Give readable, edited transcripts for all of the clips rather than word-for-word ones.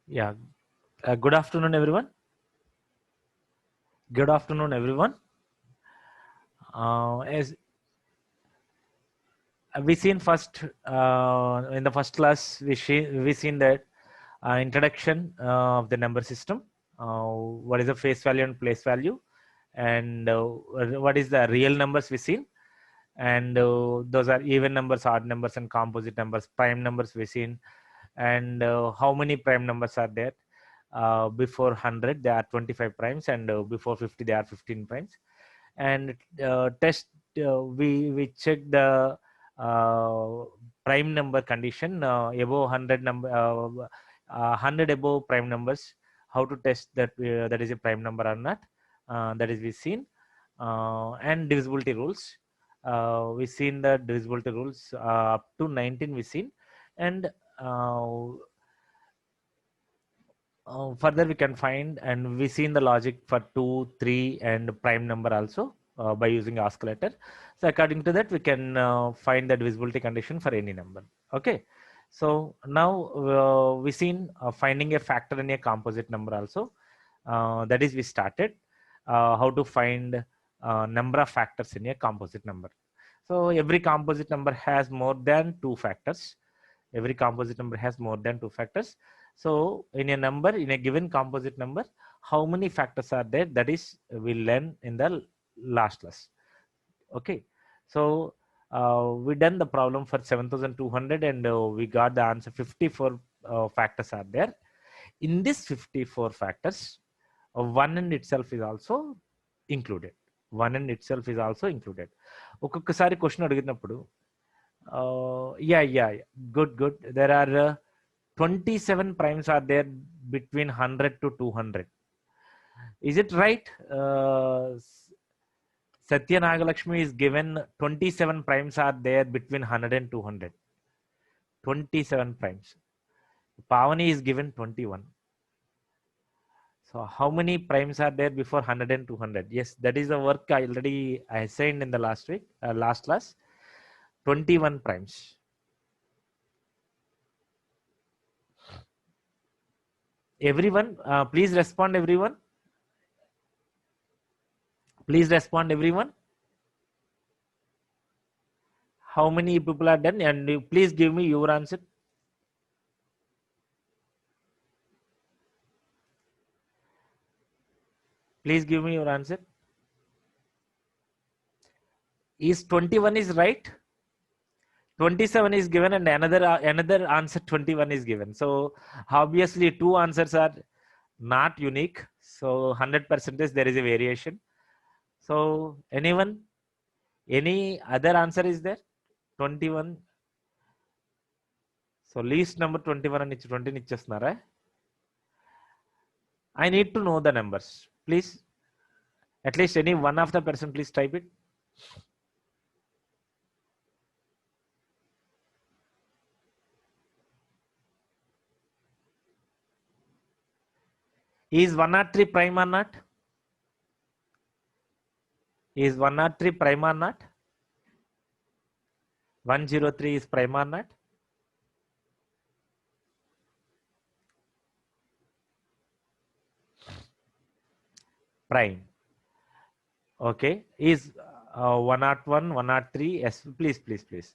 Yeah. Good afternoon, everyone. Good afternoon, everyone. As we seen first in the first class, we seen that introduction of the number system. What is the face value and place value, and what is the real numbers we seen, and those are even numbers, odd numbers, and composite numbers, prime numbers we seen, and how many prime numbers are there. Before 100 there are 25 primes, and before 50 there are 15 primes. And test we check the uh, prime number condition above 100 number 100 above prime numbers, how to test that that is a prime number or not. That is we seen. And divisibility rules, we seen the divisibility rules up to 19 we seen. And uh, further we can find, and we seen the logic for 2, 3 and prime number also by using oscillator. So according to that we can find the divisibility condition for any number. Okay, so now we seen finding a factor in a composite number also. That is we started how to find number of factors in a composite number. So every composite number has more than two factors. Every composite number has more than two factors. So in a number, in a given composite number, how many factors are there? That is we'll learn in the last class. Okay, so we done the problem for 7200, and we got the answer. 54 factors are there. In this 54 factors, one in itself is also included. One in itself is also included. ఒక్కొక్కసారి question అడిగినప్పుడు yeah, good. There are 27 primes are there between 100 to 200. Is it right? Satya Nagalakshmi is given 27 primes are there between 100 and 200. 27 primes. Pavani is given 21. So how many primes are there before 100 and 200? Yes, that is the work I already assigned in the last week, last class. 21 primes. Everyone, please respond, everyone. Please respond, everyone. How many people are done? And please give me your answer. Please give me your answer. Is 21 is right? 27 is given, and another answer 21 is given. So obviously two answers are not unique. So 100% there is a variation. So anyone, any other answer is there? 21. So least number 21 and 20 ichchestunara. I need to know the numbers. Please, at least any one of the person, please type it. Is 103 prime or not? Is 103 prime or not? 103 is prime or not? Prime. Okay. Is 101, 103? Yes, please.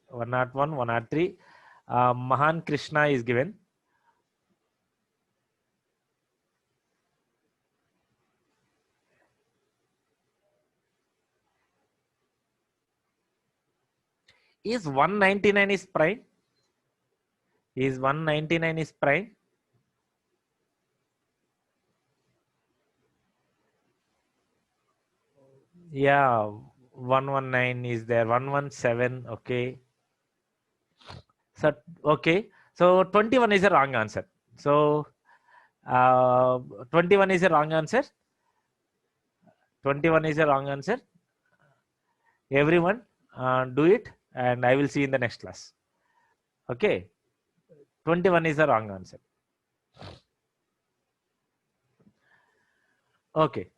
101, 103. Mahan Krishna is given. Is 199 is prime? Is 199 is prime? Yeah, 119 is there. 117. Okay. So okay. So 21 is a wrong answer. So 21 is a wrong answer. 21 is a wrong answer. Everyone do it, and I will see in the next class. Okay. 21 is the wrong answer. Okay.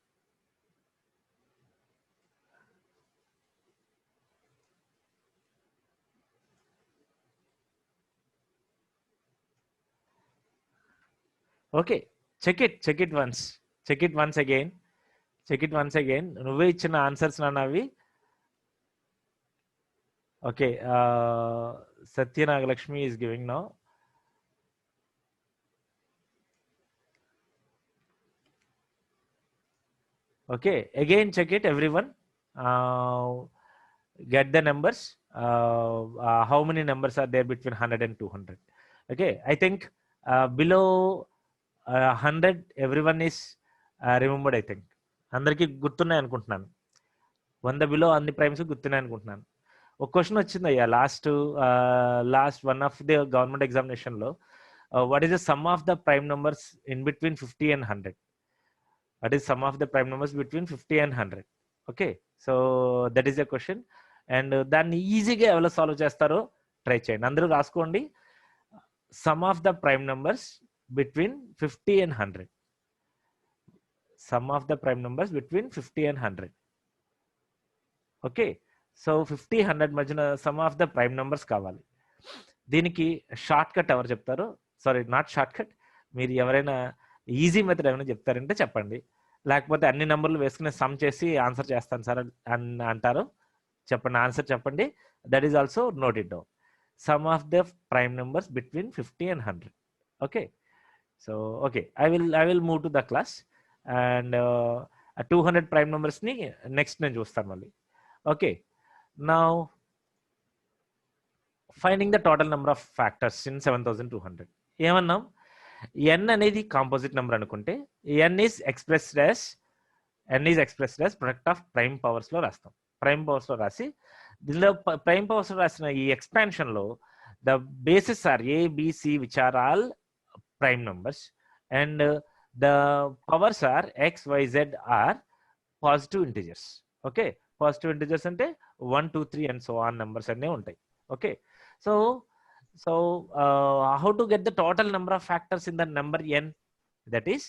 Okay, check it once. Check it once again. Check it once again. నువ్వే ఇచ్చిన answers నావి. Okay, Satya Nagalakshmi is giving now. Okay, again check it everyone. Get the numbers. How many numbers are there between 100 and 200? Okay, I think below 100 everyone is remembered. I think అందరికి గుర్తున్నాయి అనుకుంటున్నాను. 100 below అన్ని primes గుర్తున్నాయి అనుకుంటున్నాను. ఒక question వచ్చిందయ్యా last one of the government examination లో, what is the sum of the prime numbers in between 50 and 100? What is sum of the prime numbers between 50 and 100? Okay, so that is a question. And దాన్ని ఈజీగా ఎవరు solve చేస్తారో try చేయండి. అందరూ రాసుకోండి. Some of the prime numbers between 50 and 100. Some of the prime numbers between 50 and 100. Okay, so 50, 100 మధ్యన some of the prime numbers కావాలి. దీనికి షార్ట్ కట్ ఎవరు చెప్తారో, సారీ నాట్ షార్ట్ కట్, మీరు ఎవరైనా ఈజీ మెథడ్ ఏమైనా చెప్తారంటే చెప్పండి. లేకపోతే అన్ని నెంబర్లు వేసుకుని సమ్ చేసి ఆన్సర్ చేస్తాను సార్ అని అంటారు, చెప్పండి, ఆన్సర్ చెప్పండి. That is also note it down. Sum of the prime numbers between 50 and 100. Okay, so okay, I will move to the class. And 200 prime నెంబర్స్ని నెక్స్ట్ నేను చూస్తాను మళ్ళీ. Okay, now finding the total number of factors in 7200. ఏమన్నాం, n అనేది composite number అనుకుంటే n is expressed as product of prime powers లో రాస్తాం. Prime powers లో రాసి దీనిలో ప్రైమ్ పవర్స్ లో రాసిన ఈ ఎక్స్పాన్షన్ లో the basis are A, B, C which are all prime numbers and the powers are X, Y, Z are positive integers. Okay, positive integers అంటే 1, 2, 3 అండ్ సో ఆన్ నెంబర్స్ అన్నీ ఉంటాయి. Okay, so how to get the total number of factors in the number n? That is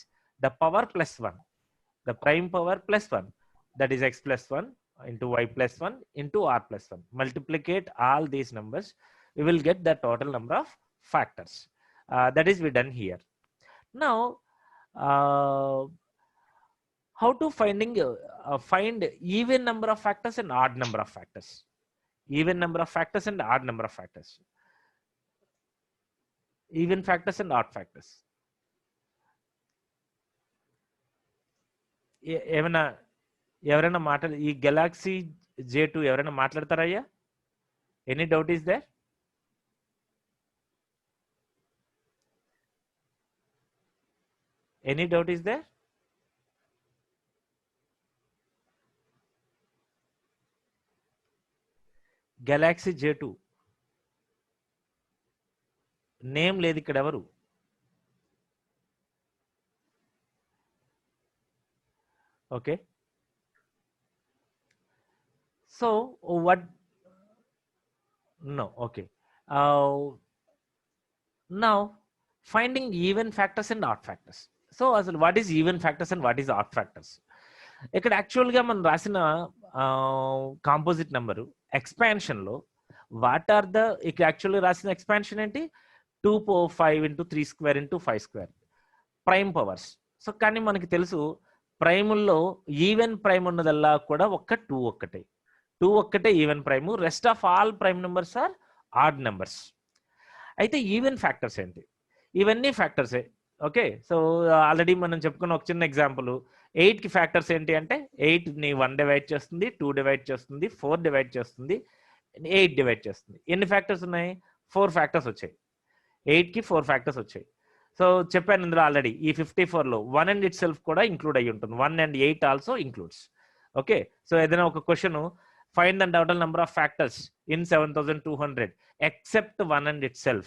the power plus 1, the prime power plus 1, that is x plus 1 into y plus 1 into r plus 1. Multiplicate all these numbers, we will get the total number of factors. That is we done here. Now how to find even number of factors and odd number of factors? Even number of factors and odd number of factors. Even factors and odd factors. ఎవరైనా మాట్లాడు, ఈ Galaxy J2 ఎవరైనా మాట్లాడతారయ్యా? Any doubt is there? Any doubt is there? Galaxy J2 name లేదు ఇక్కడ ఎవరు? Okay, so what? No, okay. Now finding even factors and odd factors. So అసలు what is even factors and what is odd factors? ఇక్కడ యాక్చువల్గా మనం రాసిన composite number ఎక్స్పాన్షన్లో what are the, ఇక్కడ యాక్చువల్గా రాసిన ఎక్స్పాన్షన్ ఏంటి? 2 power 5 into 3 square into 5 square prime powers. So కానీ మనకి తెలుసు ప్రైముల్లో ఈవెన్ ప్రైమ్ ఉన్నదల్లా కూడా ఒక్క 2 ఒక్కటే even prime, rest of all prime numbers are odd numbers. అయితే ఈవెన్ ఫ్యాక్టర్స్ ఏంటి? ఇవన్నీ ఫ్యాక్టర్సే. ఓకే, సో ఆల్రెడీ మనం చెప్పుకున్న ఒక చిన్న ఎగ్జాంపుల్, 8కి ఫ్యాక్టర్స్ ఏంటి అంటే 8ని 1 డివైడ్ చేస్తుంది, 2 డివైడ్ చేస్తుంది, 4 డివైడ్ చేస్తుంది, 8 డివైడ్ చేస్తుంది. ఎన్ని ఫ్యాక్టర్స్ ఉన్నాయి? 4 ఫ్యాక్టర్స్ వచ్చాయి. 8కి 4 ఫ్యాక్టర్స్ వచ్చాయి. సో చెప్పాను ఇందులో ఆల్రెడీ ఈ 54లో 1 అండ్ ఇట్ సెల్ఫ్ కూడా ఇంక్లూడ్ అయ్యి ఉంటుంది. 1 and 8 also includes. Okay, so ఏదైనా ఒక question find the total number of factors in 7200 except 1 and itself,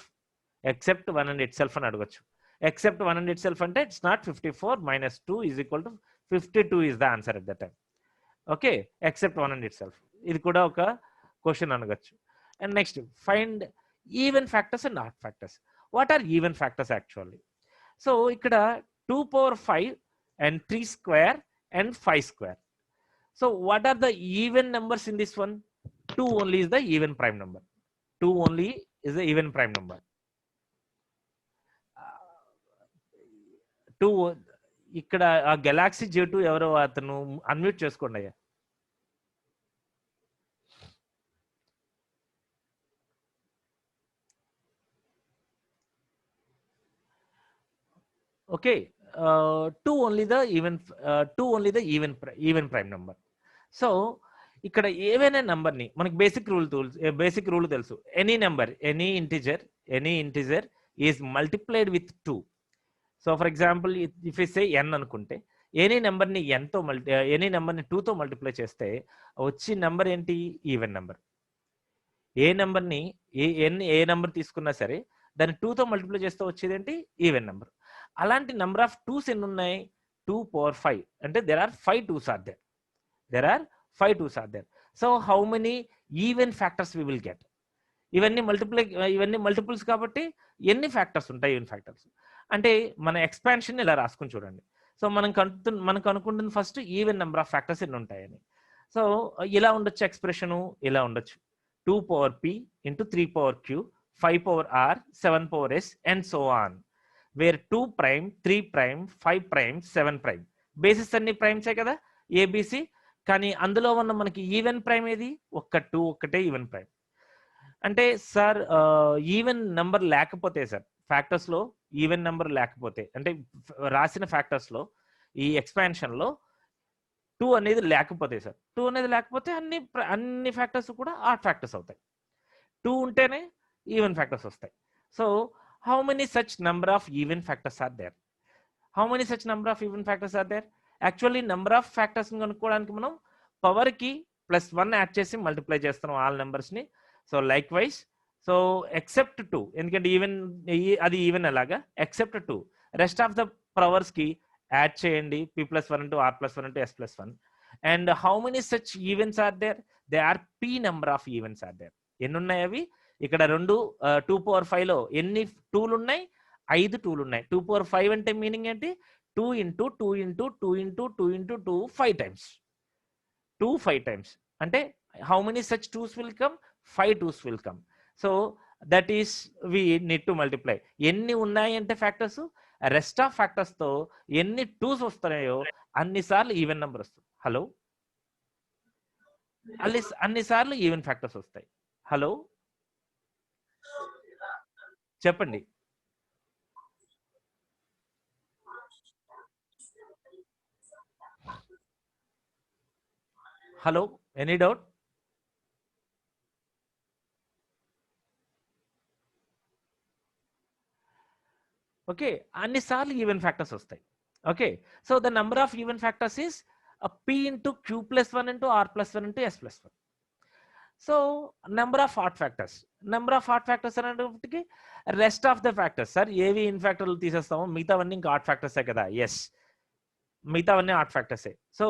except 1 and itself అని అడగచ్చు. ఎక్సెప్ట్ 1 and itself అంటే it's not 54 minus 2 is equal to 52 is the answer at that time. Okay, except 1 and itself, ఇది కూడా ఒక question అనగచ్చు. And next find even factors and odd factors. What are even factors actually? So ఇక్కడ 2 power 5 and 3 square and 5 square. So what are the even numbers in this one? 2 only is the even prime number. 2 only is the even prime number. 2 ఇక్కడ ఆ Galaxy J2 ఎవరో అతను unmute చేసుకోండి అయ్యా. Okay, 2 only the even prime number. So ఇక్కడ ఏవైనా number ని మనకి బేసిక్ రూల్ తెలుసు. Any integer is multiplied with 2. So for example if you say n అనుకుంటే ఎనీ నెంబర్ ని 2 తో మల్టిప్లై చేస్తే వచ్చే నెంబర్ ఏంటి? Even number. ఏ నెంబర్ ని ఏ నెంబర్ తీసుకున్నా సరే దాన్ని 2 తో మల్టిప్లై చేస్తే వచ్చేది ఏంటి? Even number. అలాంటి నెంబర్ ఆఫ్ 2s ఎన్ని ఉన్నాయి? 2 power 5. అంటే there are 5 2s are there. So how many even factors we will get? ఇవన్నీ మల్టిపుల్స్ కాబట్టి ఎన్ని ఫ్యాక్టర్స్ ఉంటాయి? ఈవెన్ ఫ్యాక్టర్స్ అంటే మన ఎక్స్పాన్షన్ ఇలా రాసుకుని చూడండి. సో మనకు అనుకుంటుంది first even number of factors ఎన్ని ఉంటాయని. సో ఇలా ఉండొచ్చు ఎక్స్ప్రెషన్, ఇలా ఉండొచ్చు 2 power p into 3 power q 5 power r 7 power s and so on, where 2 prime 3 prime 5 prime 7 prime basis అన్ని ప్రైమ్సే కదా ఏబిసి. కానీ అందులో ఉన్న మనకి ఈవెన్ ప్రైమ్ ఏది? ఒక్కటే ఈవెన్ ప్రైమ్. అంటే సార్ ఈవెన్ నెంబర్ లేకపోతే సార్ ఫ్యాక్టర్స్ లో ఈవెన్ నెంబర్ లేకపోతే అంటే రాసిన ఫ్యాక్టర్స్ లో ఈ ఎక్స్పాన్షన్ లో 2 అనేది లేకపోతే సార్ 2 అనేది లేకపోతే అన్ని ఫ్యాక్టర్స్ కూడా ఆడ్ ఫ్యాక్టర్స్ అవుతాయి. 2 ఉంటేనే ఈవెన్ ఫ్యాక్టర్స్ వస్తాయి. So how many such number of even factors are there? Actually number of factors కనుక్కోవడానికి మనం పవర్ కి +1 యాడ్ చేసి మల్టిప్లై చేస్తున్నాం ఆల్ నెంబర్స్ ని. So likewise so except 2, ఎందుకంటే అది ఈవెన్ అలాగా, except 2 rest of the powers కి యాడ్ చేయండి p+1 into r+1 into s+1. And how many such events are there? They are p number of events are there. ఎన్ని ఉన్నాయి అవి? ఇక్కడ 2 power 5 లో ఎన్ని 2లు ఉన్నాయి? 5 2లు ఉన్నాయి. 2 power 5 అంటే మీనింగ్ ఏంటి? 2 into 2 into 2 into 2 into 2 5 times. 2 5 times అంటే how many such 2s will come? 5 2s will come. So that is we need to multiply. ఎన్ని ఉన్నాయి అంటే ఫ్యాక్టర్స్, రెస్ట్ ఆఫ్ ఫ్యాక్టర్స్ తో ఎన్ని 2s వస్తున్నాయో అన్నిసార్లు ఈవెన్ నెంబర్ వస్తుంది. హలో, అన్నిసార్లు ఈవెన్ ఫ్యాక్టర్స్ వస్తాయి. హలో చెప్పండి. Hello, any doubt? ఓకే, అన్నిసార్లు ఈవెన్ ఫ్యాక్టర్స్ వస్తాయి. Okay, so the number of even factors is p into q+1 into r+1 into s+1. So number of odd factors అనేటప్పటికి rest of the factors sir ఏవి ఇన్ ఫ్యాక్టర్లు తీసేస్తామో మిగతావన్నీ ఇంకా odd ఫ్యాక్టర్సే కదా. ఎస్, మిగతావన్నీ ఆడ్ ఫ్యాక్టర్సే. So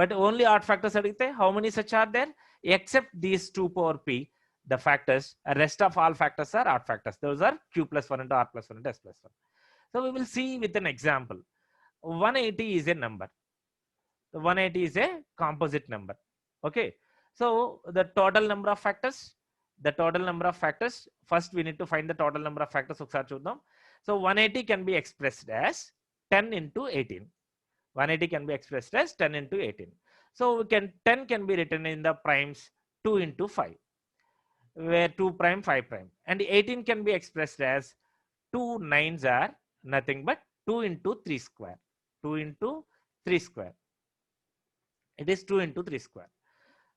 but only odd factors అడిగితే how many such are there? Except these 2 power p, the factors, rest of all factors are odd factors. Those are q+1 into r+1 into s+1. So we will see with an example. 180 is a number. 180 is a composite number. Okay, so the total number of factors, first we need to find the total number of factors. ఒకసారి చూద్దాం. So 180 can be expressed as 10 into 18. 180 can be expressed as 10 into 18. So 10 can be written in the primes 2 into 5, where 2 prime 5 prime, and 18 can be expressed as 2 9s are nothing but 2 into 3 square. 2 into 3 square. It is 2 into 3 square.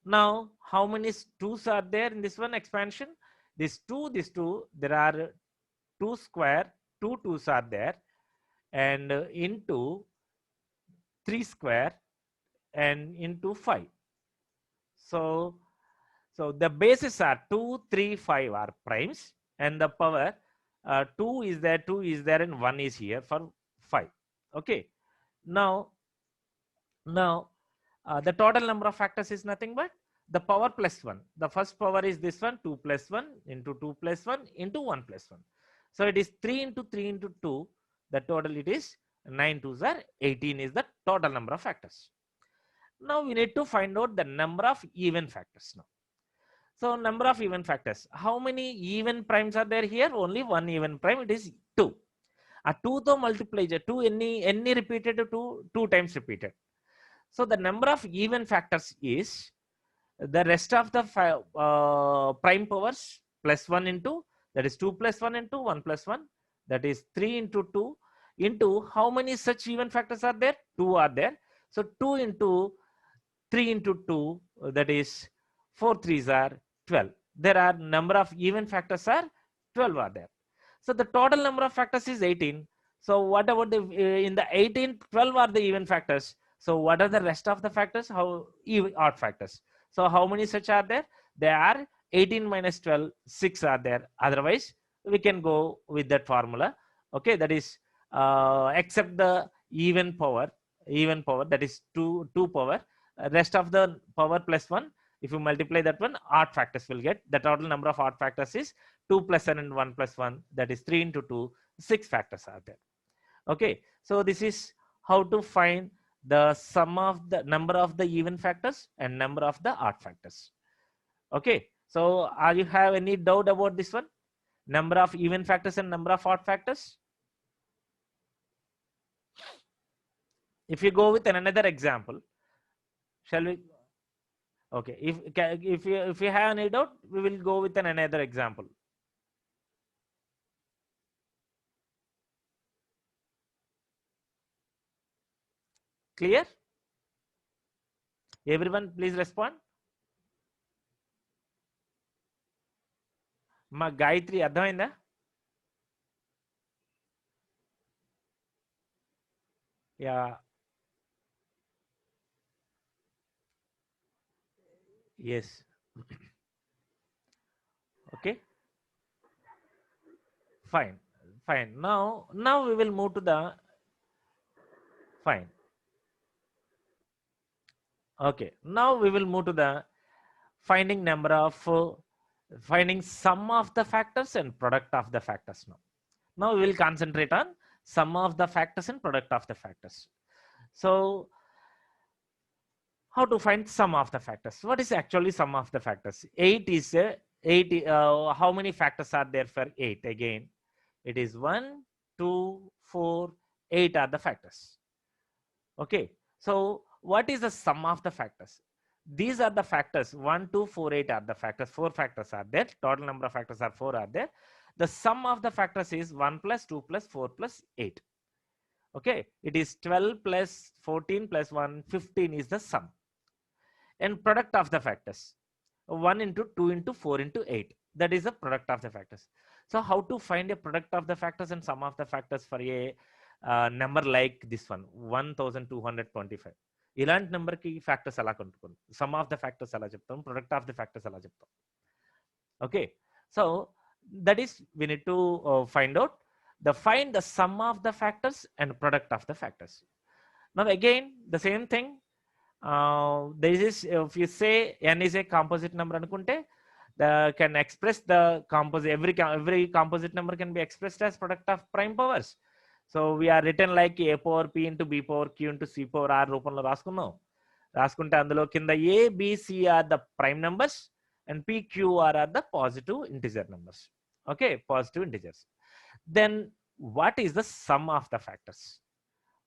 Now how many 2s are there in this one expansion? This 2, there are 2 square, 2 2s are there, and into 3 square and into 5. So the bases are 2 3 5 are primes, and the power 2 is there and 1 is here for 5. Okay, now the total number of factors is nothing but the power +1. The first power is this one, 2 + 1 into 2 + 1 into 1 + 1. So it is 3 into 3 into 2. The total it is 9 2s are 18 is the total number of factors. Now we need to find out the number of even factors now. So number of even factors. How many even primes are there here? Only one even prime. It is 2. ఆ 2తో multiply చే 2 ఎన్ని repeated, 2 times repeated. So the number of even factors is the rest of the prime powers plus 1 into, that is 2 plus 1 into 1 plus 1, that is 3 into 2 into how many such even factors are there? 2 are there. So 2 into 3 into 2, that is 4 3s are 12. There are number of even factors are 12 are there. So the total number of factors is 18. So what about the in the 18, 12 are the even factors. So what are the rest of the factors? How even odd factors. So how many such are there? There are 18 minus 12, 6 are there. Otherwise, we can go with that formula. Okay, that is except the even power, that is 2 power. Rest of the power plus 1. If you multiply that one, odd factors will get. The total number of odd factors is 2 plus 1 and 1 plus 1. That is 3 into 2. 6 factors are there. Okay, so this is how to find the sum of the number of the even factors and number of the odd factors. Okay, so are you have any doubt about this one? Number of even factors and number of odd factors? If you go with another example, shall we? Okay, if you have any doubt, we will go with another example. Clear? Everyone, please respond. మా గాయత్రి అర్థమైందా? Yeah, yes. Okay, fine. Now we will move to the fine. Okay, now we will move to the finding number of finding sum of the factors and product of the factors. Now we will concentrate on sum of the factors and product of the factors. So how to find sum of the factors? What is actually sum of the factors? 8 is 8. How many factors are there for 8? Again, it is 1 2 4 8 are the factors. Okay, so what is the sum of the factors? These are the factors. 1 2 4 8 are the factors. 4 factors are there. Total number of factors are 4 are there. The sum of the factors is 1 plus 2 plus 4 plus 8. Okay, it is 12 plus 14 plus 1 15 is the sum. And product of the factors, 1 into 2 into 4 into 8, that is the product of the factors. So how to find a product of the factors and sum of the factors for a number like this one, 1225? ఇలాంటి నెంబర్కి factors ఎలా కనుక్కోండి, some of the factors ఎలా చెప్తాం, product of the factors ఎలా చెప్తాం. Okay, so that is we need to find out find the sum of the factors and product of the factors. Now again the same thing, this is, if you say n is a composite number anukunte, can express the composite, every composite number can be expressed as product of prime powers. So we are written like a power p into b power q into c power r రూపంలో రాసుకుంటే అందులో కింద a b c are the prime numbers and p q r are the positive integer numbers. Okay, positive integers. Then what is the sum of the factors?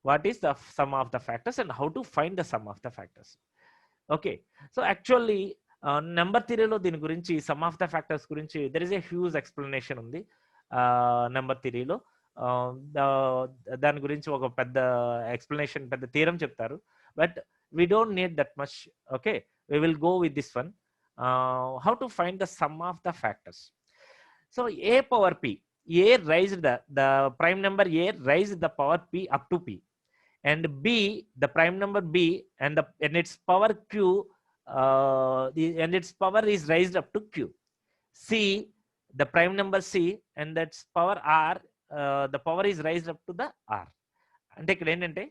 What is the sum of the factors and how to find the sum of the factors? Okay, so actually number థియరీలో దీని గురించి sum of the factors గురించి there is a huge explanation ఉంది number థియరీలో. దాని గురించి ఒక పెద్ద ఎక్స్ప్లెనేషన్, పెద్ద థియరం చెప్తారు, but we don't need that much. Okay, we will go with this one, how to find the sum of the factors. So a power p, a raised the prime number a raised the power p up to p, and b the prime number b and its power q and its power is raised up to q. C the prime number c and its power r, the power is raised up to the r. అంటే ఇక్కడ ఏంటంటే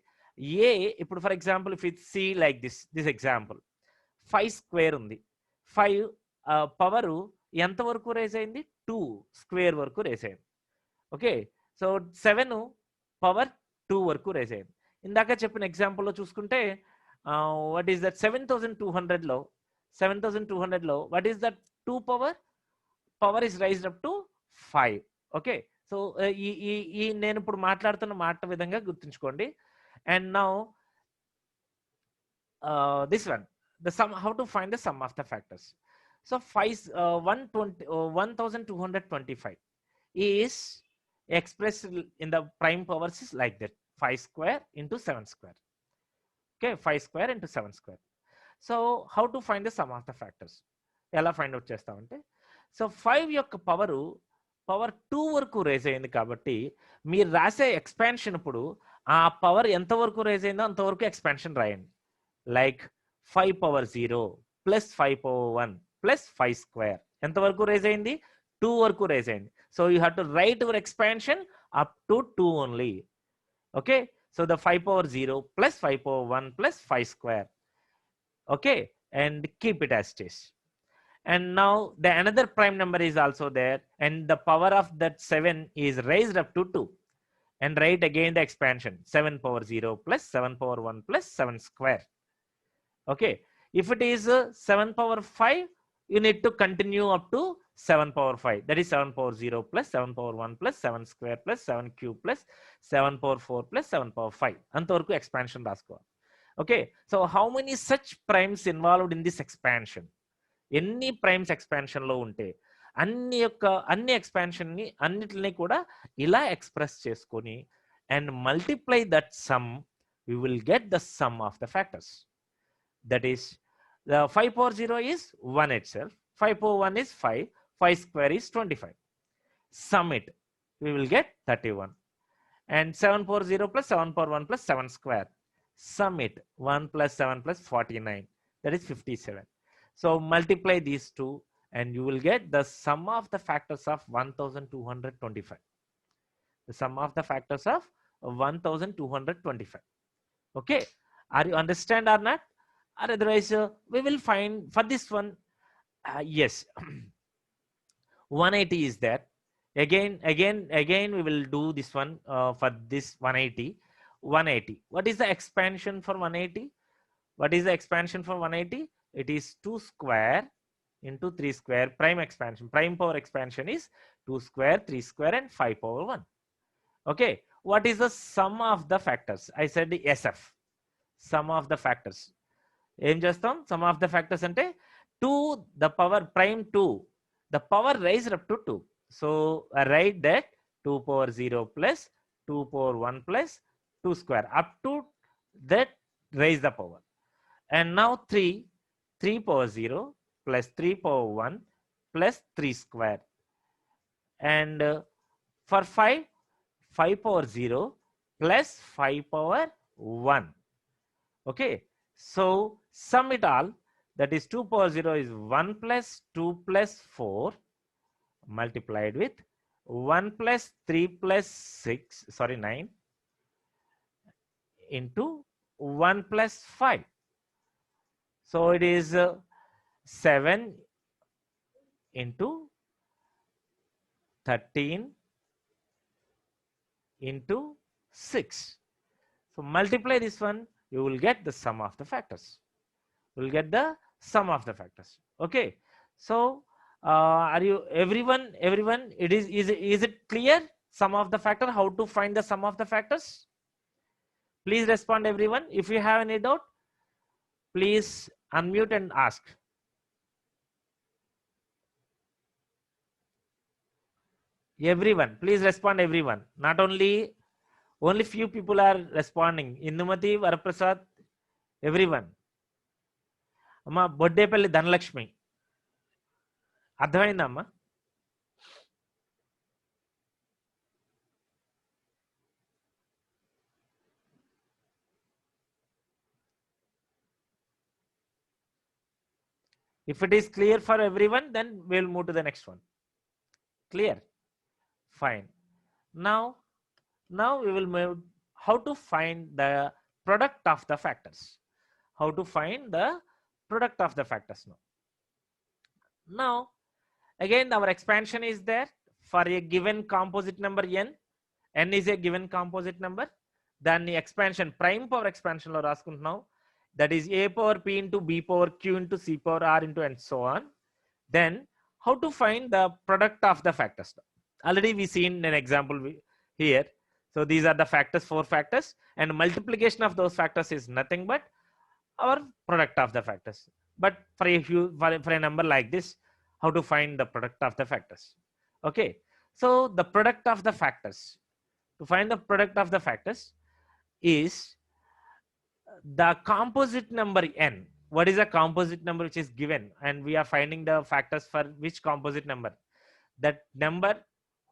a, ఇప్పుడు for example if it see like this example, 5 square ఉంది, 5 power ఎంత వరకు raise అయింది, 2 square వరకు raise అయింది. ఓకే, సో 7 పవర్ 2 వరకు రేజ్ అయింది. ఇందాక చెప్పిన ఎగ్జాంపుల్లో చూసుకుంటే వాట్ ఈస్ దట్ 7200లో what is that 2 power is raised up to 5. Okay, సో ఈ నేను ఇప్పుడు మాట్లాడుతున్న మాట విధంగా గుర్తుంచుకోండి. And now this one, the sum, how to find the sum of the factors. So 1225 is expressed in the prime powers is like that, 5 square into 7 square. Okay, 5 square into 7 square. So how to find the sum of the factors? ఎలా find out చేస్తామంటే, so 5 యొక్క power 2 వరకు raise అయింది కాబట్టి మీరు రాసే expansion ఇప్పుడు ఆ పవర్ ఎంత వరకు రేజ్ అయిందో అంతవరకు ఎక్స్పాన్షన్ రాయండి. Like 5 power 0 plus 5 power 1 plus 5 square ఎంతవరకు రేజ్ అయింది? 2 వరకు రేజ్ అయింది. So you have to right your expansion up to 2 only. Okay, so the 5 power 0 plus 5 power 1 plus 5 square. Okay, and keep it as it is. And now the another prime number is also there, and the power of that 7 is raised up to 2. And write again the expansion, 7 power 0 plus 7 power 1 plus 7 square. Okay, if it is 7 power 5, you need to continue up to 7 power 5. That is 7 power 0 plus 7 power 1 plus 7 square plus 7 cube plus 7 power 4 plus 7 power 5. అంతవరకు expansion రాసుకోవాలి. Okay, so how many such primes involved in this expansion? ఎన్ని primes expansion లో ఉంటే అన్ని expansion ని అన్నిటిని కూడా ఇలా ఎక్స్ప్రెస్ చేసుకొని and multiply that some, we will get the sum of the factors. That is, the 5 power 0 is 1 itself, 5 power 1 is 5, 5 square is 25. Sum it, we will get 31. And 7 power 0 plus 7 power 1 plus 7 square, sum it, 1 plus 7 plus 49, that is 57. So multiply these two and you will get the sum of the factors of 1225. The sum of the factors of 1225. Okay, are you understand or not? Or otherwise we will find for this one, yes, 180 is there. Again we will do this one for this 180. What is the expansion for 180? What is the expansion for 180? It is 2 square into 3 square. Prime expansion, prime power expansion is 2 square, 3 square and 5 power 1. Okay, what is the sum of the factors? I said the SF, sum of the factors. ఏం చేస్తాం? sum of the factors అంటే 2 the power prime 2, the power raised up to 2. So I write that 2 power 0 plus 2 power 1 plus 2 square up to that raise the power. And now 3 power 0 plus 3 power 1 plus 3 square. And for 5 power 0 plus 5 power 1. Okay, so sum it all, that is 2 power 0 is 1 plus 2 plus 4 multiplied with 1 plus 3 plus 9 into 1 plus 5. So it is 7 into 13 into 6. So multiply this one, you will get the sum of the factors. You will get the sum of the factors. Okay, so are you everyone is it clear? Sum of the factor, how to find the sum of the factors? Please respond everyone. If you have any doubt, please unmute and ask. Everyone, please respond everyone. Not only few people are responding. Indumati, Varaprasad, everyone. అమ్మా బొడ్డేపల్లి ధనలక్ష్మి, అర్థమైందమ్మా? If it is clear for everyone, then we'll move to the next one. Clear? Fine. Now we will move how to find the product of the factors. How to find the product of the factors now. Now again our expansion is there for a given composite number n. N is a given composite number. Then the expansion, prime power expansion lo raskuntunnam, that is a power p into b power q into c power r into and so on. Then how to find the product of the factors? Already we seen an example here. So these are the factors, 4 factors, and multiplication of those factors is nothing but our product of the factors. But for for a number like this, how to find the product of the factors? Okay, so the product of the factors, to find the product of the factors is the composite number n. What is a composite number which is given, and we are finding the factors for which composite number? That number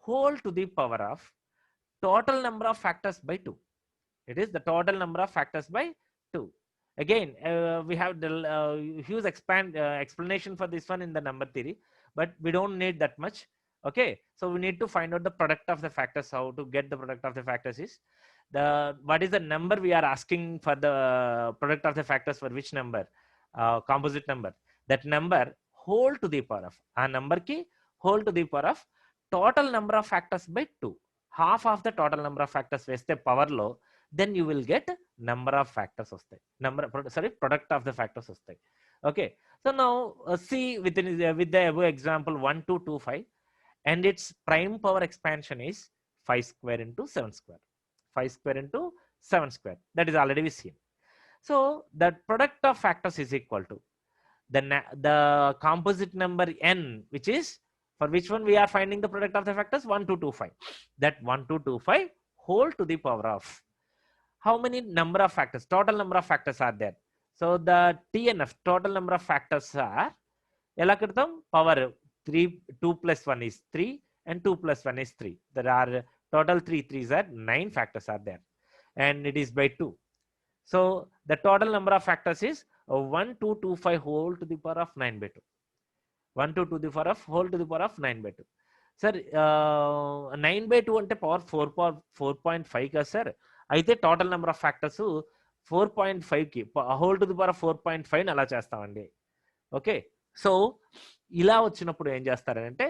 whole to the power of total number of factors by 2. It is the total number of factors by 2. Again, we have the huge explanation for this one in the number theory, but we don't need that much. Okay, so we need to find out the product of the factors. How to get the product of the factors is what is the number we are asking for the product of the factors for which number, composite number. That number whole to the power of a number ki whole to the power of total number of factors by 2. Half of the total number of factors veste power lo, then you will get number of factors ostai, product of the factors ostai. Okay, so now see with the above example 1 2 2 5, and its prime power expansion is 5 square into 7 square, 5 square into 7 square. That is already we seen. So the product of factors is equal to the composite number n, which is for which one we are finding the product of the factors 1 2 2 5. That 1 2 2 5 whole to the power of how many number of factors, total number of factors are there. So the TNF, total number of factors are ఎలా కడతాం, power 3, 2 plus 1 is 3 and 2 plus 1 is 3. There are total 3 3s are 9 factors are there, and it is by 2. So the total number of factors is 1 2 2 5 whole to the power of 9 by 2. 1 2 to the power of whole to the power of 9 by 2. Sir, 9 by 2 అంటే power 4.5 కదా సార్. అయితే total number of factors 4.5కి whole to the power 4.5 అలా చేస్తామండి. Okay, so ఇలా వచ్చినప్పుడు ఏం చేస్తారంటే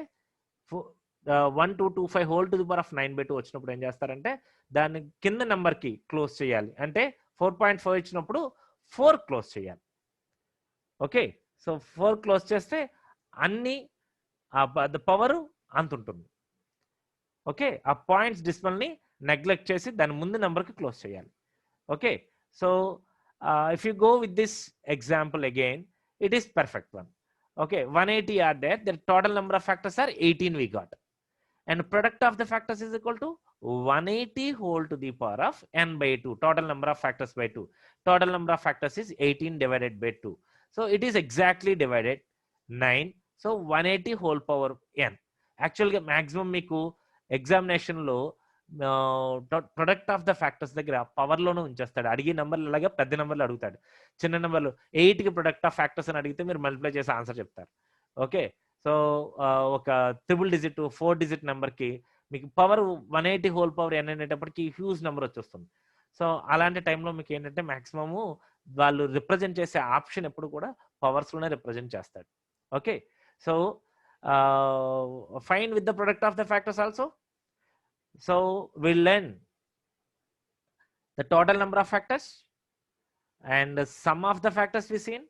1 2 2 5 whole to the power of 9 by 2 వచ్చినప్పుడు ఏం చేస్తారంటే దాన్ని కింద నెంబర్కి క్లోజ్ చేయాలి. అంటే 4.5 ఇచ్చినప్పుడు 4 క్లోజ్ చేయాలి. ఓకే, సో 4 క్లోజ్ చేస్తే అన్ని పవర్ అంత ఉంటుంది. ఓకే, ఆ పాయింట్స్ డిస్మల్ని నెగ్లెక్ట్ చేసి దాని ముందు నెంబర్కి క్లోజ్ చేయాలి. Okay, so if you go with this example again, it is perfect one. Okay, 180 are there. The total number of factors are 18 we got, and product of the factors is equal to 180 whole to the power of n by 2. Total number of factors by 2. Total number of factors is 18 divided by 2. So it is exactly divided 9. So 180 whole power n. Actually maximum మీకు examination లో product of the factors దగ్గర power లోనే ఉంచేస్తాడు. అడిగే నెంబర్లు అలాగే పెద్ద నెంబర్లు అడుగుతాడు. చిన్న నెంబర్లు 8కి ప్రొడక్ట్ ఆఫ్ ఫ్యాక్టర్స్ అని అడిగితే మీరు మల్టిప్లై చేసి ఆన్సర్ చెప్తారు. ఓకే, సో ఒక 3 డిజిట్ 4 డిజిట్ నెంబర్కి మీకు పవర్ 180 హోల్ పవర్ n అనేటప్పటికి హ్యూజ్ నెంబర్ వచ్చేస్తుంది. సో అలాంటి టైంలో మీకు ఏంటంటే మాక్సిమము వాళ్ళు రిప్రజెంట్ చేసే ఆప్షన్ ఎప్పుడు కూడా పవర్స్ లోనే రిప్రజెంట్ చేస్తాడు. Okay, so find with the product of the factors also. So we'll learn the total number of factors and the sum of the factors we seen,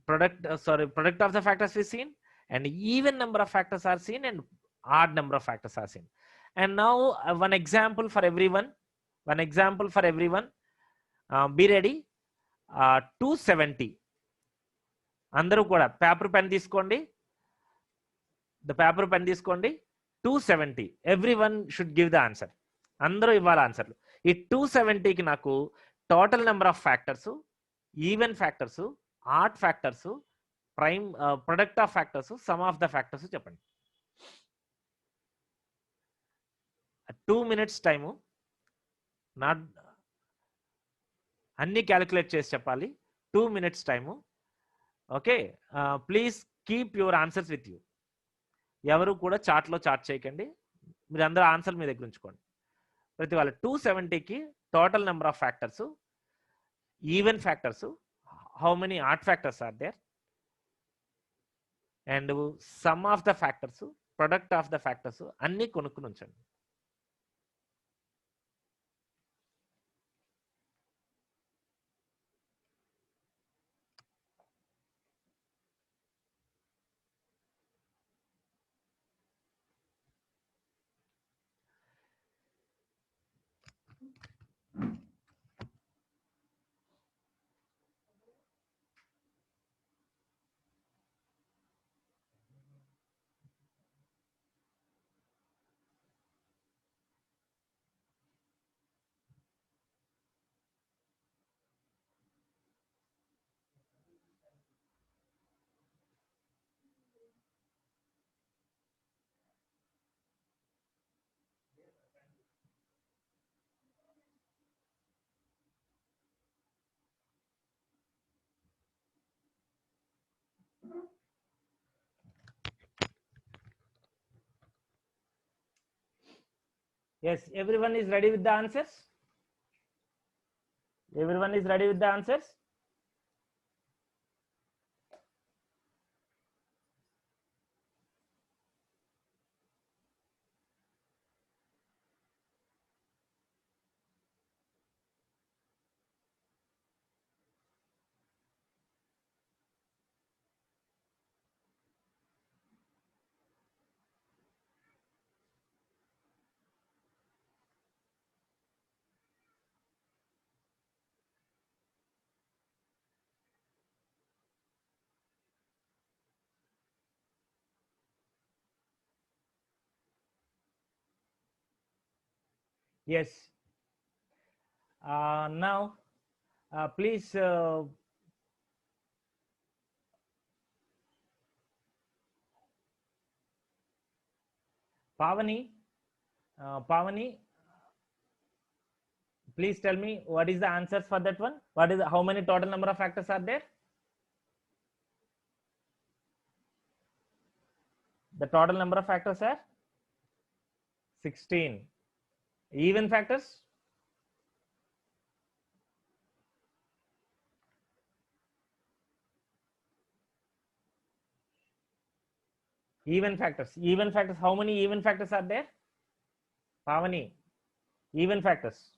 product of the factors we seen, and even number of factors are seen and odd number of factors are seen. And now one example for everyone, be ready. 270 అందరూ కూడా paper pen తీసుకోండి. The paper pen తీసుకోండి. 270 everyone should give the answer. అందరూ ఇవ్వాలి ఆన్సర్లు. ఈ 270కి నాకు total number of factors, even factors, add factors, prime product of factors, some of the factors చెప్పండి. 2 minutes టైము, నాట్ అన్ని క్యాలిక్యులేట్ చేసి చెప్పాలి. 2 minutes time. Okay, please keep your answers with you. ఎవరు కూడా చాట్లో చాట్ చేయకండి. మీరు అందరూ ఆన్సర్ మీ దగ్గర ఉంచుకోండి. ప్రతి వాళ్ళ 270కి total number of factors, even factors, how many odd factors are there, and sum of the factors, product of the factors అన్నీ కొనుక్కుని ఉంచండి. Yes, everyone is ready with the answers. Everyone is ready with the answers. Yes. Now, please, Pavani, Pavani, please tell me what is the answers for that one. What is how many total number of factors are there? The total number of factors are 16. Even factors? Even factors. Even factors. How many even factors are there? Pavani. Even factors.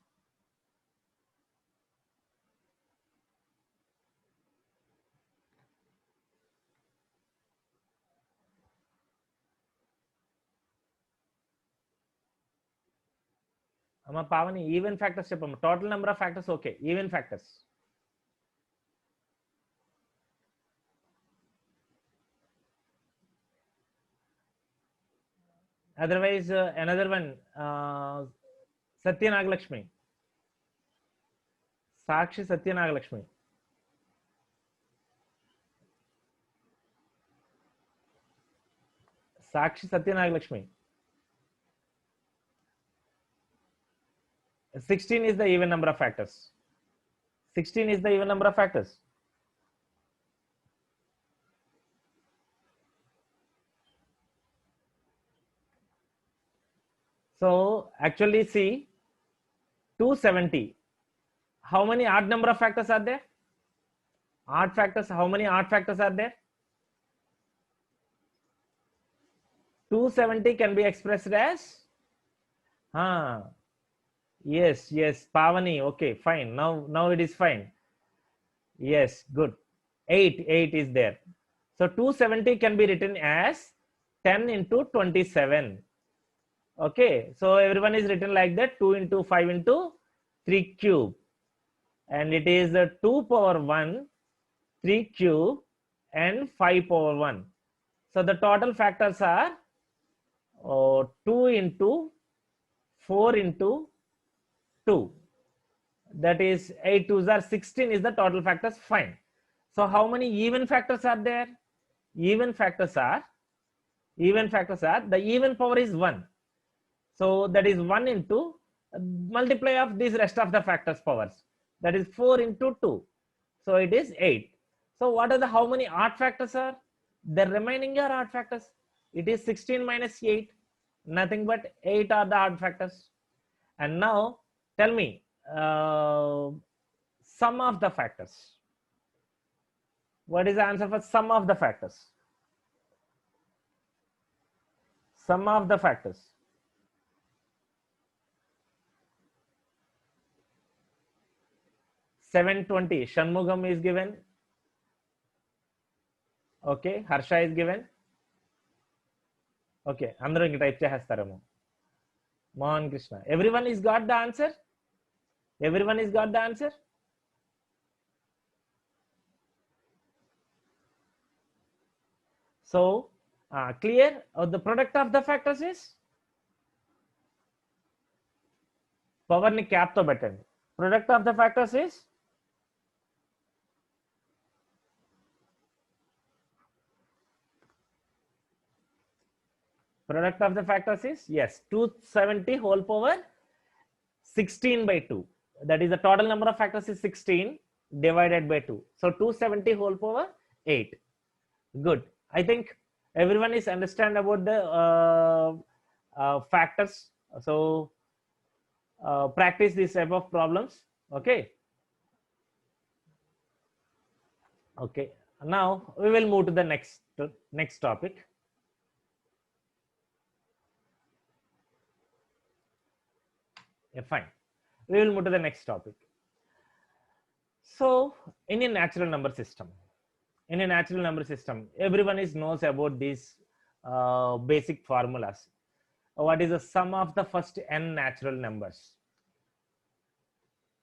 Amma Pavani, even factors cheppamma. Total number of factors, okay. Even factors. Otherwise, another one, Satya Nagalakshmi. Sakshi Satya Nagalakshmi. Sakshi Satya Nagalakshmi. 16 is the even number of factors. 16 is the even number of factors. So actually see 270. How many odd number of factors are there? Odd factors. How many odd factors are there? 270 can be expressed as yes, yes, Pavani. Okay, fine. Now it is fine. Yes, good. 8 is there. So 270 can be written as 10 into 27. Okay, so everyone is written like that, 2 into 5 into 3 cube, and it is 2 power 1, 3 cube, and 5 power 1. So the total factors are 2 into 4 into 2. That is 8 2s are 16 is the total factors. Fine. So how many even factors are there? Even factors are the even power is 1. So that is 1 into multiply of these rest of the factors powers. That is 4 into 2. So it is 8. So what are the how many odd factors are? The remaining are odd factors. It is 16 minus 8. Nothing but 8 are the odd factors. And now tell me sum of the factors. What is the answer for sum of the factors? Sum of the factors. 720. Shanmugam is given. Okay, Harsha is given. Okay, అందరూ ఇంక type చేసేస్తారేమో. Mohan Krishna. Everyone is got the answer? Everyone is got the answer? So, clear? The product of the factors is? Power ni cap to పెట్టండి. Product of the factors is? Product of the factors is? Yes, 270 whole power 16 by 2. That is the total number of factors is 16 divided by 2. So 270 whole power 8. Good. I think everyone is understand about the factors. So practice this type of problems. Okay. Okay, now we will move to the next topic. Yeah, fine, we will move to the next topic. So in a natural number system, everyone knows about these basic formulas. What is the sum of the first n natural numbers?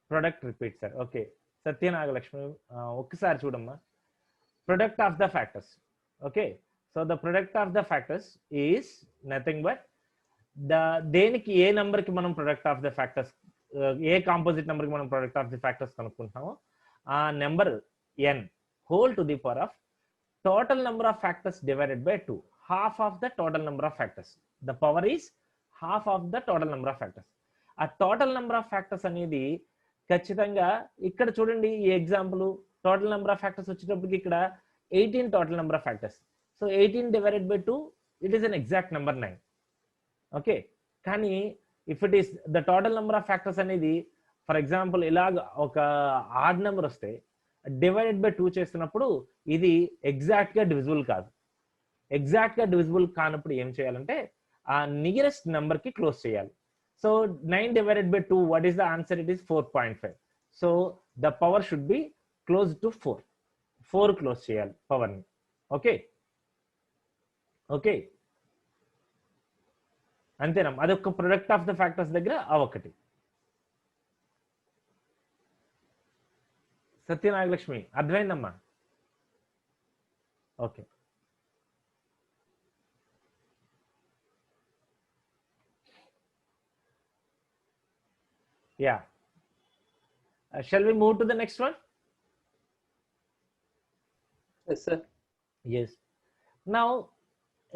Product repeat, sir. Okay, Satya Nagalakshmi, ఒక్కసారి చూడమ్మా. Product of the factors. Okay, so the product of the factors is nothing but దేనికి ఏ number కి మనం product of the factors, a composite number కి మనం product of the factors కనుక్కుంటామో ఆ number n whole to the power of total number of factors divided by 2, half of the total number of factors. The power is half of the total number of factors. ఆ total number of factors అనేది ఖచ్చితంగా ఇక్కడ చూడండి, ఈ example total number of factors వచ్చేటప్పటికి ఇక్కడ 18 total number of factors. So 18 divided by 2, it is an exact number 9. Okay, కానీ if it is the total number of factors అనేది ఫర్ ఎగ్జాంపుల్ ఇలాగ ఒక ఆడ్ నెంబర్ వస్తే డివైడెడ్ బై 2 చేస్తున్నప్పుడు ఇది exact గా డివిజిబుల్ కాదు. ఎగ్జాక్ట్ గా డివిజిబుల్ కానప్పుడు ఏం చేయాలంటే ఆ నియరెస్ట్ నెంబర్ కి క్లోజ్ చేయాలి. So 9 divided by 2, what is the answer? It is 4.5. So the power should be close to 4 close చేయాలి పవర్ ని. ఓకే ఓకే, అంతేనమ్మా, అదొక ప్రొడక్ట్ ఆఫ్ ద ఫ్యాక్టర్స్ దగ్గర ఒకటి. సత్యనాగలక్ష్మి అర్థమైందమ్మా? Okay, yeah. Shall we move to the next one? Yes, sir. Yes. Now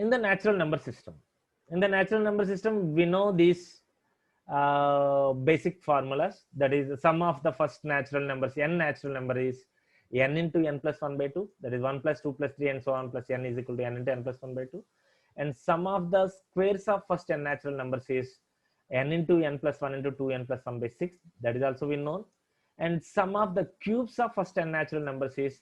in the natural number system, we know these basic formulas. That is the sum of the first natural numbers, n natural number is n into n plus 1 by 2, that is 1 plus 2 plus 3 and so on, plus n is equal to n into n plus 1 by 2. And sum of the squares of first n natural numbers is n into n plus 1 into 2n plus 1 by 6, that is also we know. And sum of the cubes of first n natural numbers is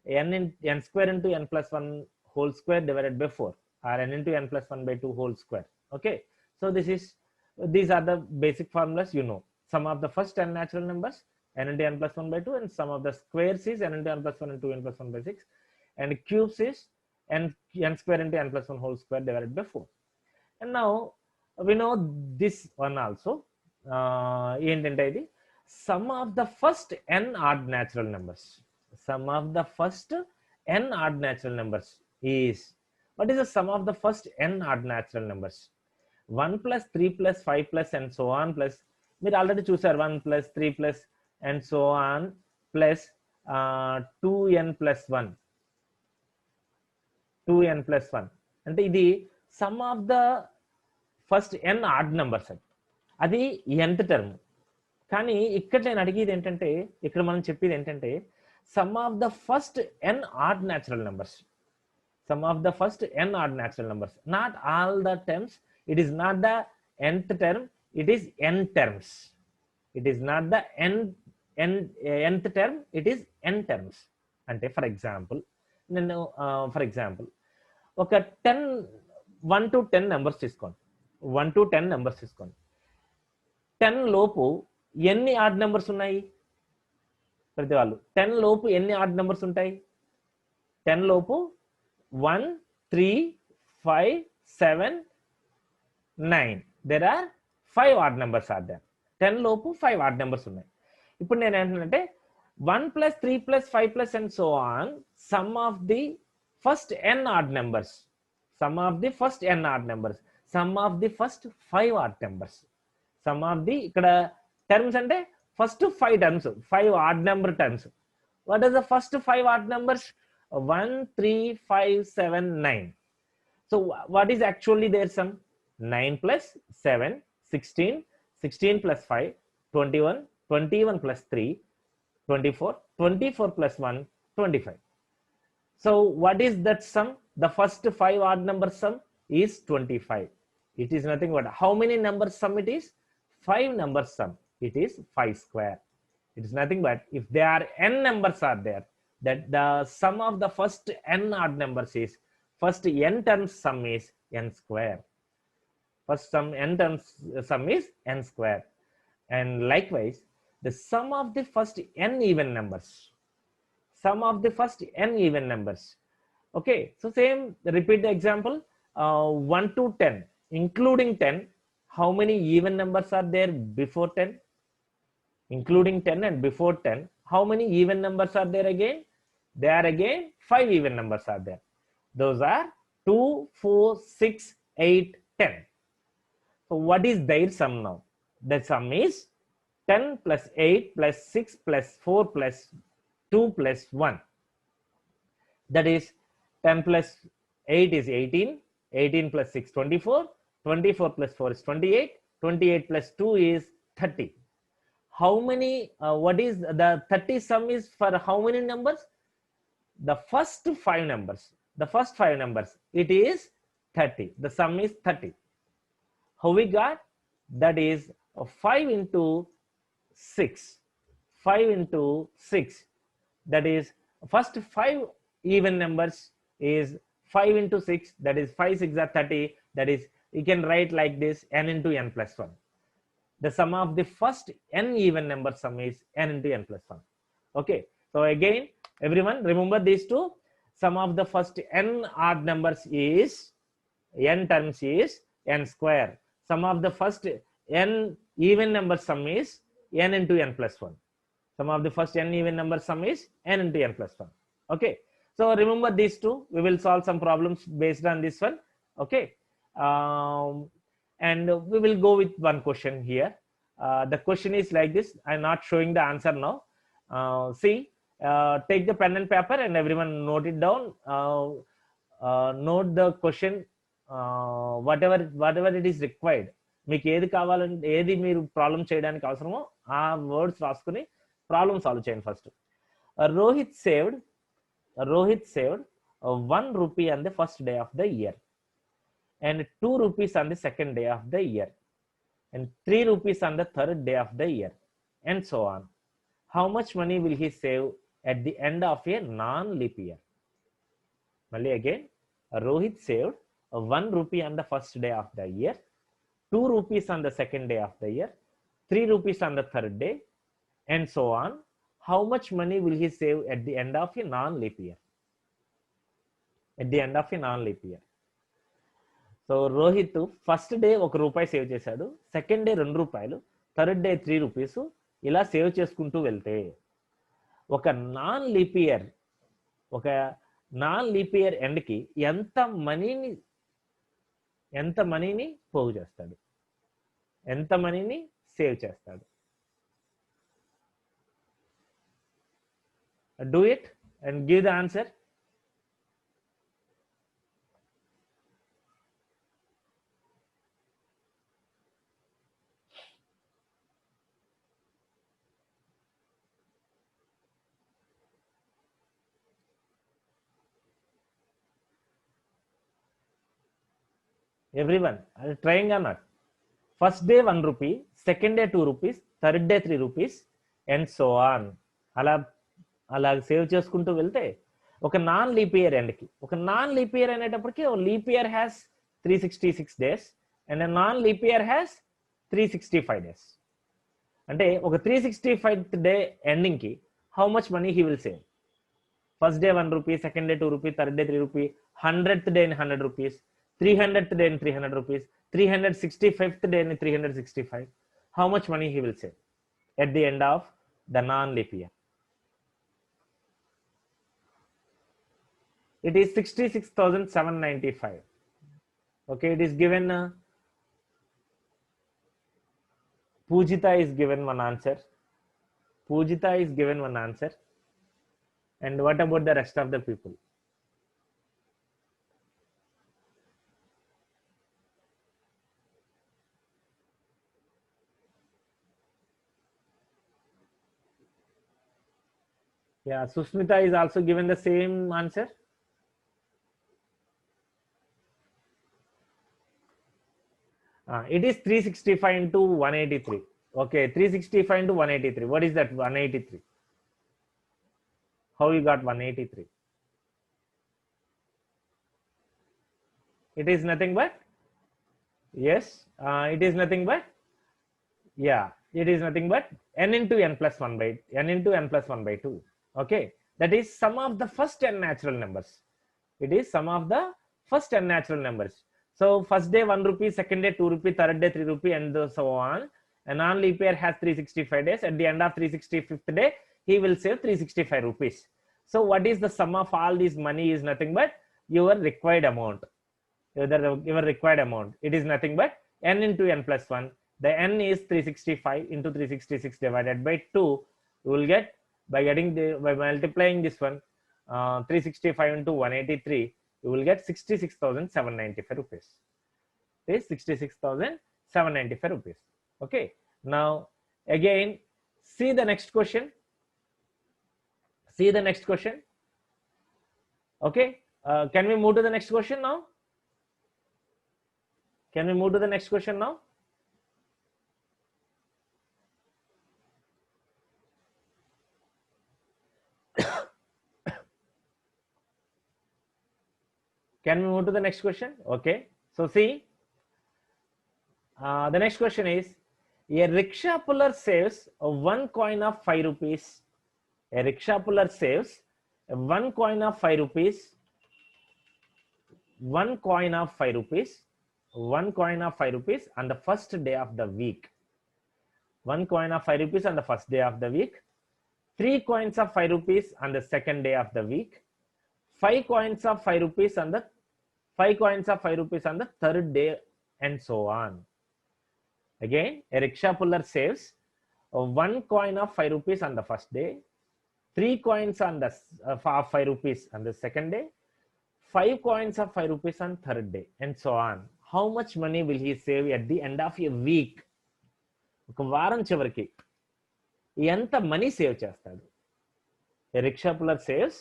n square into n plus 1 whole square divided by 4, or n into n plus 1 by 2 whole square. Okay, so these are the basic formulas, you know. Sum of the first n natural numbers, n into n plus 1 by 2, and sum of the squares is n into n plus 1 and 2n plus 1 by 6, and cubes is n square into n plus 1 whole square divided by 4. And now we know this one also. ఏంటంటే ఇది sum of the first n odd natural numbers. Sum of the first n odd natural numbers is, what is the sum of the first n odd natural numbers? 1 plus 3 plus 5 plus and so on plus, మీరు already చూసారు, 1 plus 3 plus and so on plus 2n plus 1, 2n plus 1 అంటే ఇది sum of the first n odd numbers. అది nth term. కానీ ఇక్కడ నేను అడిగేది ఏంటంటే, ఇక్కడ మనం చెప్పేది ఏంటంటే some of the first n odd natural numbers. Sum of the first n odd natural numbers, not all the terms. It is not the nth term, it is n terms. It is not the nth term, it is n terms. అంటే for example నేను ఒక 1 to 10 numbers తీసుకోండి. 1 to 10 numbers తీసుకోండి. 10 లోపు ఎన్ని odd numbers ఉన్నాయి? ప్రతి వాళ్ళు 10 లోపు ఎన్ని ఆడ్ నెంబర్స్ ఉంటాయి? 10 లోపు 1, 3, 5, 7, 9. There are 5 odd numbers are there. 10 లోపు 5 odd numbers ఉన్నాయి. ఇప్పుడు నేను ఏంటంటే 1 plus 3 plus 5 plus and so on, sum of the first n odd numbers, sum of the first n odd numbers, sum of the first 5 odd numbers, sum of the ఇక్కడ terms అంటే first 5 terms, 5 odd number terms. What is the first 5 odd numbers? 1, 3, 5, 7, 9. So what is actually their sum? 9 plus 7, 16, 16 plus 5, 21, 21 plus 3, 24, 24 plus 1, 25. So what is that sum? The first 5 odd number sum is 25. It is nothing but how many numbers sum it is? 5 number sum, it is 5 square. It is nothing but if there are n numbers are there, that the sum of the first n odd numbers is first n terms sum is n square. First sum n terms sum is n square. And likewise, the sum of the first n even numbers. Sum of the first n even numbers. Okay, so same, repeat the example. 1 to 10, including 10, how many even numbers are there before 10? Including 10 and before 10, how many even numbers are there again? There are again 5 even numbers are there. Those are 2, 4, 6, 8, 10. So what is their sum now? The sum is 10 plus 8 plus 6 plus 4 plus 2 plus 1. That is 10 plus 8 is 18, 18 plus 6, 24, 24 plus 4 is 28, 28 plus 2 is 30. How many, what is the 30 sum is for how many numbers? The first 5 numbers. The first 5 numbers, it is 30. The sum is 30. How we got? That is 5 into 6. 5 into 6. That is first 5 even numbers is 5 into 6. That is 5 6 are 30. That is, you can write like this, n into n plus 1. The sum of the first n even number sum is n into n plus 1. Okay, so again, everyone remember these two. Sum of the first n odd numbers is n terms is n square. Sum of the first n even number sum is n into n plus 1. Sum of the first n even number sum is n into n plus 1. Okay, so remember these two. We will solve some problems based on this one. Okay. And we will go with one question here. The question is like this. I'm not showing the answer now. See, take the pen and paper and everyone note it down. Note the question, whatever it is required. మీకు ఏది కావాలంటే ఏది మీరు problem చేయడానికి అవసరమో ఆ words రాసుకుని problem solve చేయండి first. Rohit saved 1 rupee on the first day of the year, and 2 rupees on the second day of the year, and 3 rupees on the third day of the year, and so on. How much money will he save at the end of a non-leap year? Malli again, Rohit saved 1 rupee on the first day of the year, 2 rupees on the second day of the year, 3 rupees on the third day, and so on. How much money will he save at the end of a non-leap year? At the end of a non-leap year. So Rohit first day 1 రూపాయి save చేశాడు, second day 2 రూపాయలు, third day 3 rupees, ఇలా save చేసుకుంటూ వెళ్తే ఒక non leap year ఎండ్కి ఎంత మనీని పోగు చేస్తాడు, ఎంత మనీని సేవ్ చేస్తాడు? Do it and give the answer. Everyone, are you trying or not? First day 1 rupee, second day 2 rupees, third day 3 rupees, and so on. అలా సేవ్ చేసుకుంటూ వెళ్తే ఒక నాన్ లీప్ ఇయర్ ఎండ్కి, ఒక నాన్ లీప్ ఇయర్ అనేటప్పటికి leap year has 366 days and non leap year has 365 days. అంటే ఒక 365th day ఎండింగ్కి how much money he will save? First day 1 rupee, second day 2 rupee, third day 3 rupee, 100th day in 100 rupees, 300th day in 300 rupees, 365th day in 365. How much money he will save at the end of the non-leap year? It is 66,795. Okay, it is given. Pujita is given one answer. And what about the rest of the people? Yeah, Susmita is also given the same answer. It is 365 into 183. Okay, 365 into 183. What is that 183? How you got 183? It is nothing but, yes, it is nothing but, yeah, it is nothing but n into n plus 1 by n into n plus 1 by 2. Okay, that is sum of the first n natural numbers. It is sum of the first n natural numbers. So first day 1 rupee, second day 2 rupee, third day 3 rupee, and so on. A non-leap year has 365 days. At the end of 365th day, he will save 365 rupees. So what is the sum of all this money is nothing but your required amount. Your required amount. It is nothing but n into n plus 1. The n is 365 into 366 divided by 2. You will get, by multiplying this one, 365 into 183, you will get 66,795 rupees. It is 66,795 rupees. Okay. Now again, see the next question. See the next question. Okay. Can we move to the next question now? Can we move to the next question now? Can we move to the next question? Okay. So see, the next question is, a rickshaw puller saves one coin of 5 rupees. A rickshaw puller saves one coin of 5 rupees. One coin of 5 rupees. One coin of 5 rupees on the first day of the week. One coin of 5 rupees on the first day of the week. 3 coins of 5 rupees on the second day of the week. 5 coins of 5 rupees on the 5 coins of 5 rupees on the third day, and so on. Again, a rickshaw puller saves 1 coin of 5 rupees on the first day, 3 coins on the 5 rupees on the second day, 5 coins of 5 rupees on third day, and so on. How much money will he save at the end of a week? ఒక వారం చివరికి ఎంత money save చేస్తాడు? A rickshaw puller saves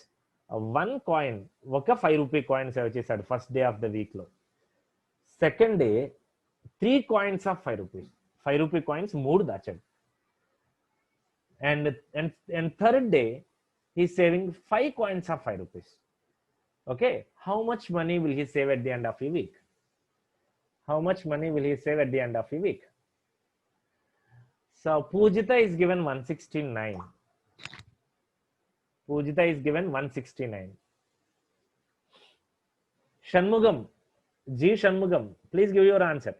one coin, ఒక 5 rupee coin save చేశాడు first day of the week లో. Second day 3 coins of 5 rupees, 5 rupee coins 3 దాచాడు. And third day he's saving 5 coins of 5 rupees. Okay, how much money will he save at the end of a week? How much money will he save at the end of a week? So Pujita is given 169. Pujita is given 169. Shanmugam, G Shanmugam, please give your answer.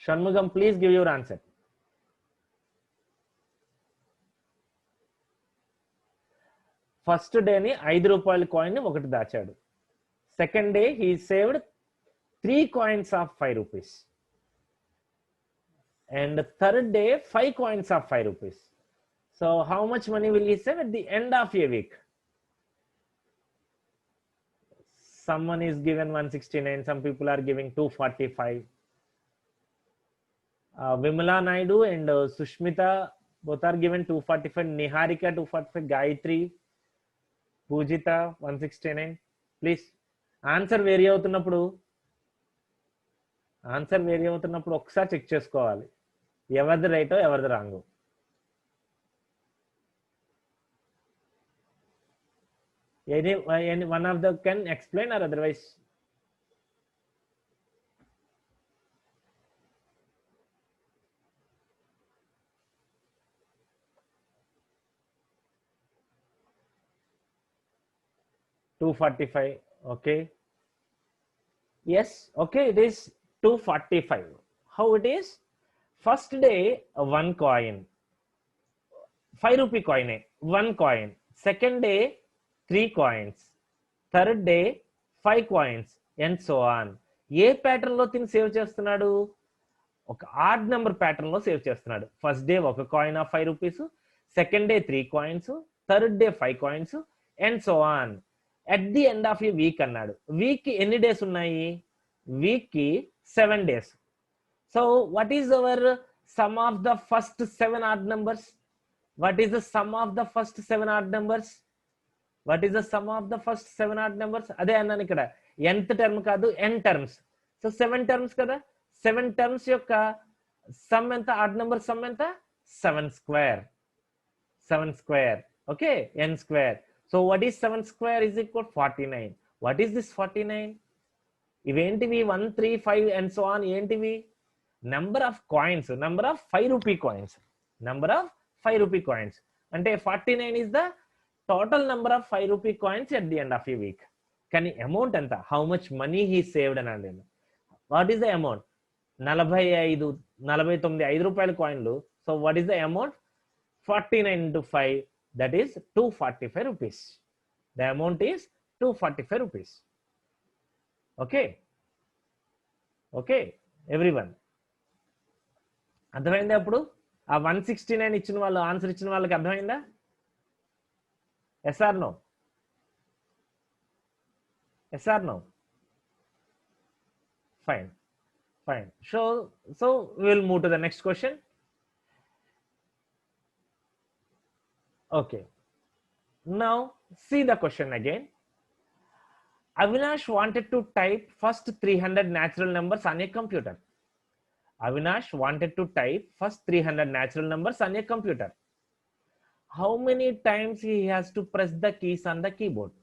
Shanmugam, please give your answer. First డేని 5 రూపాయల coin ఒకటి దాచాడు. Second day he saved 3 coins of 5 rupees. And third day 5 coins of 5 rupees. So how much money will he save at the end of a week? Someone is given 169, some people are giving 245. Vimala Naidu and Sushmita both are given 245. Niharika 245, Gayatri, Pujita 169. Please, answer vary అవుతున్నప్పుడు ఒకసారి check చేసుకోవాలి ఎవరిది రైటో ఎవరిది రాంగో. Any one of them can explain, or otherwise $245. Okay, yes, okay, it is 245. How it is? First day 1 coin, 5 rupee coin, 1 coin. Second day 3 coins. Third day 5 coins, and so on. A pattern లో తిని save చేస్తున్నాడు? ఒక odd number pattern లో save చేస్తున్నాడు. First day 1 coin of 5 rupees, second day 3 coins, third day 5 coins, and so on. At the end of A week అన్నాడు. Week కి ఎన్ని days ఉన్నాయి? వీక్ కి 7 days. So what is our some of the first 7 odd numbers? What is the sum of the first 7 odd numbers? What is the sum of the first 7 odd numbers? అదే అన్నాను ఇక్కడ, nth term కాదు, n terms. So 7 terms కదా, 7 terms యొక్క some ఎంత, add number sum ఎంత, 7 square, 7 square. Okay, n square. So what is 7 square is equal 49. What is this 49? ఇవేంటివి 1 3 5 and so on, ఏంటివి? Number of coins, number of 5 rupee coins, number of 5 rupee coins. అంటే 49 is the total number of 5 rupee coins at the end of a week. కానీ amount ఎంత, how much money he saved అని అంటే what is the amount? 49 5 రూపాయల కాయిన్లు. So what is the amount? 49 into 5, that is 245 rupees. The amount is 245 rupees. Okay, okay everyone, అర్థమైందా? అప్పుడు ఆ 169 ఇచ్చిన వాళ్ళు, ఆన్సర్ ఇచ్చిన వాళ్ళకి అర్థమైందా? Yes or no? Yes or no? Fine, fine. So will move to the next question. Okay, now see the question again. Avinash wanted to type first 300 natural numbers on a computer. Avinash wanted to type first 300 natural numbers on a computer. How many times he has to press the keys on the keyboard?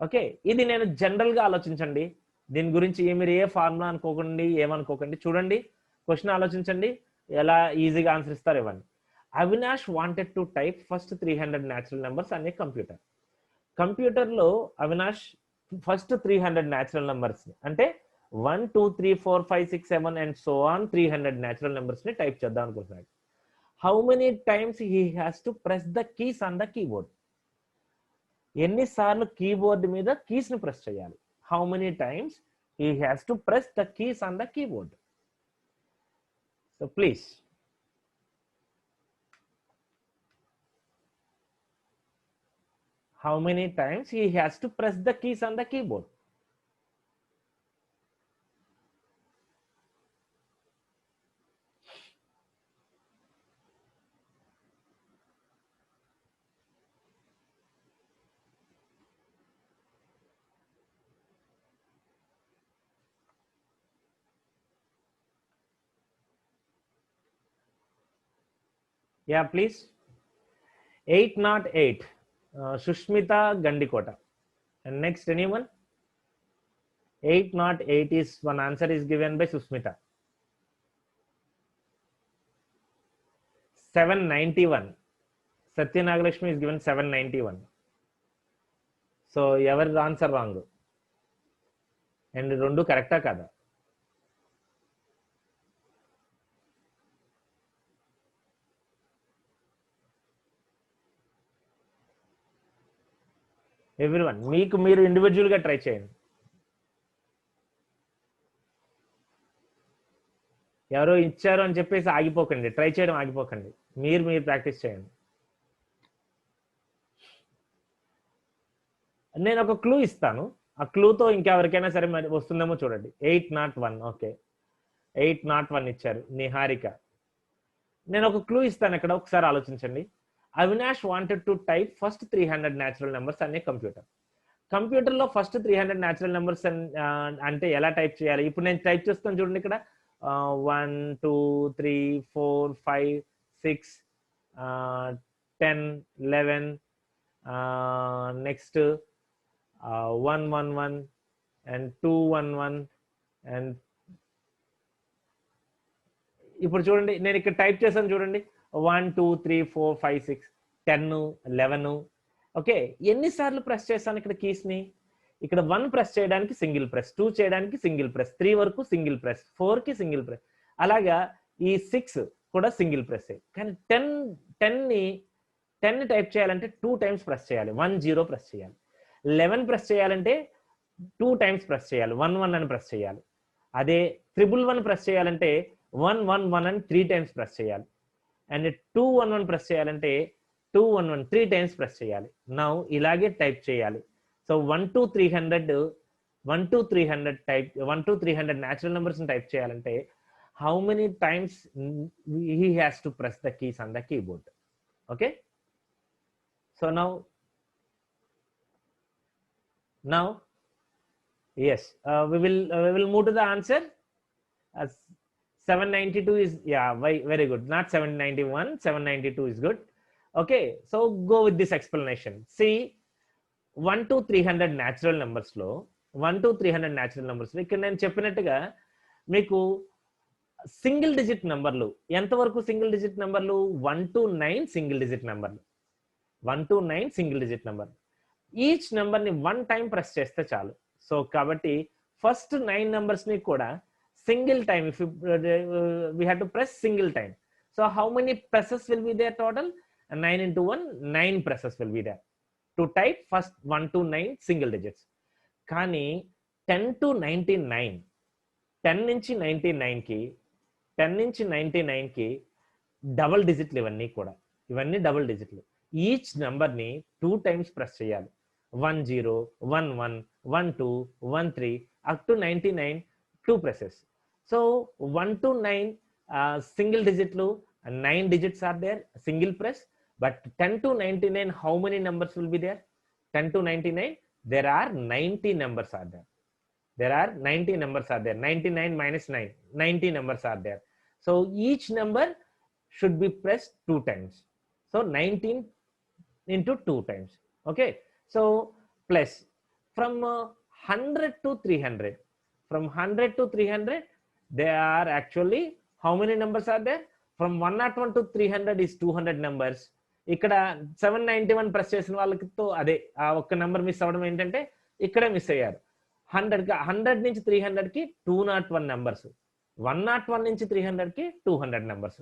Okay, ఇది నేను జనరల్గా ఆలోచించండి. దీని గురించి మీరు ఏ formula అనుకోకండి, ఏమనుకోకండి. చూడండి, క్వశ్చన్ ఆలోచించండి, ఎలా ఈజీగా ఆన్సర్ ఇస్తారు ఇవ్వండి. Avinash wanted to type first 300 natural numbers అనే కంప్యూటర్. కంప్యూటర్లో అవినాష్ ఫస్ట్ 300 న్యాచురల్ నెంబర్స్ అంటే 1 2 3 4 5 6 7 and so on 300 natural numbers ని టైప్ చేద్దాం అనుకుంటున్నాడు. How many times he has to press the keys on the keyboard? ఎన్నిసార్లు కీబోర్డ్ మీద కీస్ ని ప్రెస్ చేయాలి? How many times he has to press the keys on the keyboard? So please, how many times he has to press the keys on the keyboard? Yeah, please. 808. Sushmita Gandikota. And next, anyone? 808 is one answer is given by Sushmita. 791. Satya Nagalakshmi is given 791. So, your answer wrong. And rendu correct kada? Everyone, మీకు మీరు ఇండివిజువల్గా try చేయండి. ఎవరో ఇచ్చారు అని చెప్పేసి ఆగిపోకండి, try చేయడం ఆగిపోకండి, మీరు ప్రాక్టీస్ చేయండి. నేను ఒక క్లూ ఇస్తాను, ఆ క్లూతో ఇంకెవరికైనా సరే మరి వస్తుందేమో చూడండి. 801. ఓకే, 801 ఇచ్చారు నిహారిక. నేను ఒక క్లూ ఇస్తాను ఇక్కడ, ఒకసారి ఆలోచించండి. Avinash wanted to type first 300 natural numbers అనే కంప్యూటర్. కంప్యూటర్లో ఫస్ట్ 300 న్యాచురల్ నెంబర్స్ అంటే ఎలా టైప్ చేయాలి? ఇప్పుడు నేను టైప్ చేస్తాను చూడండి. ఇక్కడ 1 2 3 4 5 6 10 11 నెక్స్ట్ 111 అండ్ 211 అండ్ ఇప్పుడు చూడండి, నేను ఇక్కడ టైప్ చేశాను చూడండి. 1 2 3 4 5 6 10 11. ఓకే, ఎన్నిసార్లు ప్రెస్ చేశాను ఇక్కడ కీస్ ని? ఇక్కడ 1 ప్రెస్ చేయడానికి సింగిల్ ప్రెస్, 2 చేయడానికి సింగిల్ ప్రెస్, 3 వరకు సింగిల్ ప్రెస్, 4 కి సింగిల్ ప్రెస్, అలాగా ఈ 6 కూడా సింగిల్ ప్రెస్. కానీ 10 ని టైప్ చేయాలంటే 2 టైమ్స్ ప్రెస్ చేయాలి, 1 0 ప్రెస్ చేయాలి. 11 ప్రెస్ చేయాలంటే 2 టైమ్స్ ప్రెస్ చేయాలి, 1 1 అని ప్రెస్ చేయాలి. అదే 111 ప్రెస్ చేయాలంటే 1 1 1 అని 3 టైమ్స్ ప్రెస్ చేయాలి. అండ్ 211 ప్రెస్ చేయాలంటే 211 3 టైమ్స్ ప్రెస్ చేయాలి. నౌ ఇలాగే టైప్ చేయాలి. So 1 to 300 type 1 to 300 natural numbers type చేయాలంటే how many times he has to press the keys on the keyboard? Okay, so now Yes, we will move to the answer. 792 is, yeah, very good. Not 791, 792 is good. Okay, so go with this explanation. See, 1 to 300 natural numbers లో 1 to 300 natural numbers లో ఇక్కడ నేను చెప్పినట్టుగా మీకు single digit నంబర్లు ఎంతవరకు single digit నంబర్లు 1 to 9 single digit నంబర్లు 1 to 9 single digit number each number ని 1 టైం ప్రెస్ చేస్తే చాలు. సో కాబట్టి ఫస్ట్ 9 numbers ని కూడా single time, if we have to press single time. So how many presses will be there total? 9 into 1, 9 presses will be there to type first 1 to 9 single digits. Kani 10 to 99, 10 నుంచి 99 కి 10 నుంచి 99 కి double డిజిట్లు ఇవన్నీ double డిజిట్లు. Each number ని 2 times press చేయాలి. 10, 11, 12, 13 up to 99, 2 presses. So 1 to 9 single digit lo 9 digits are there, single press. But 10 to 99, how many numbers will be there? 10 to 99, there are 90 numbers are there. There are 90 numbers are there. 99 minus 9, 90 numbers are there. So each number should be pressed 2 times. So 19 into 2 times. Okay. So plus from 100 to 300. From 100 to 300, there are actually how many numbers are there? From 101 to 300 is 200 numbers. ఇక్కడ 791 press చేసిన వాళ్ళతో అదే ఆ ఒక్క number miss అవ్వడం ఏంటంటే ఇక్కడే miss అయ్యారు. 100 నుంచి 300 కి 201 numbers, 101 నుంచి 300 కి 200 numbers.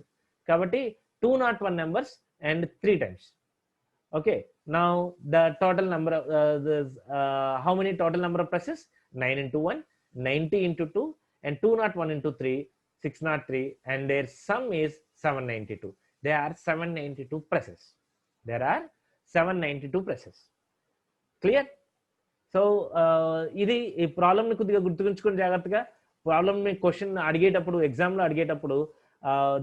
కాబట్టి 201 numbers and 3 times. Okay, now the total number of how many total number of presses? 9 into 1, 90 into 2, and 201 into 3, 603, and their sum is 792. There are 792 presses. There are 792 presses. Clear? So ఇది ఈ problem ని కొద్దిగా గుర్తుంచుకొని జాగ్రత్తగా problem ని question అడిగేటప్పుడు exam లో అడిగేటప్పుడు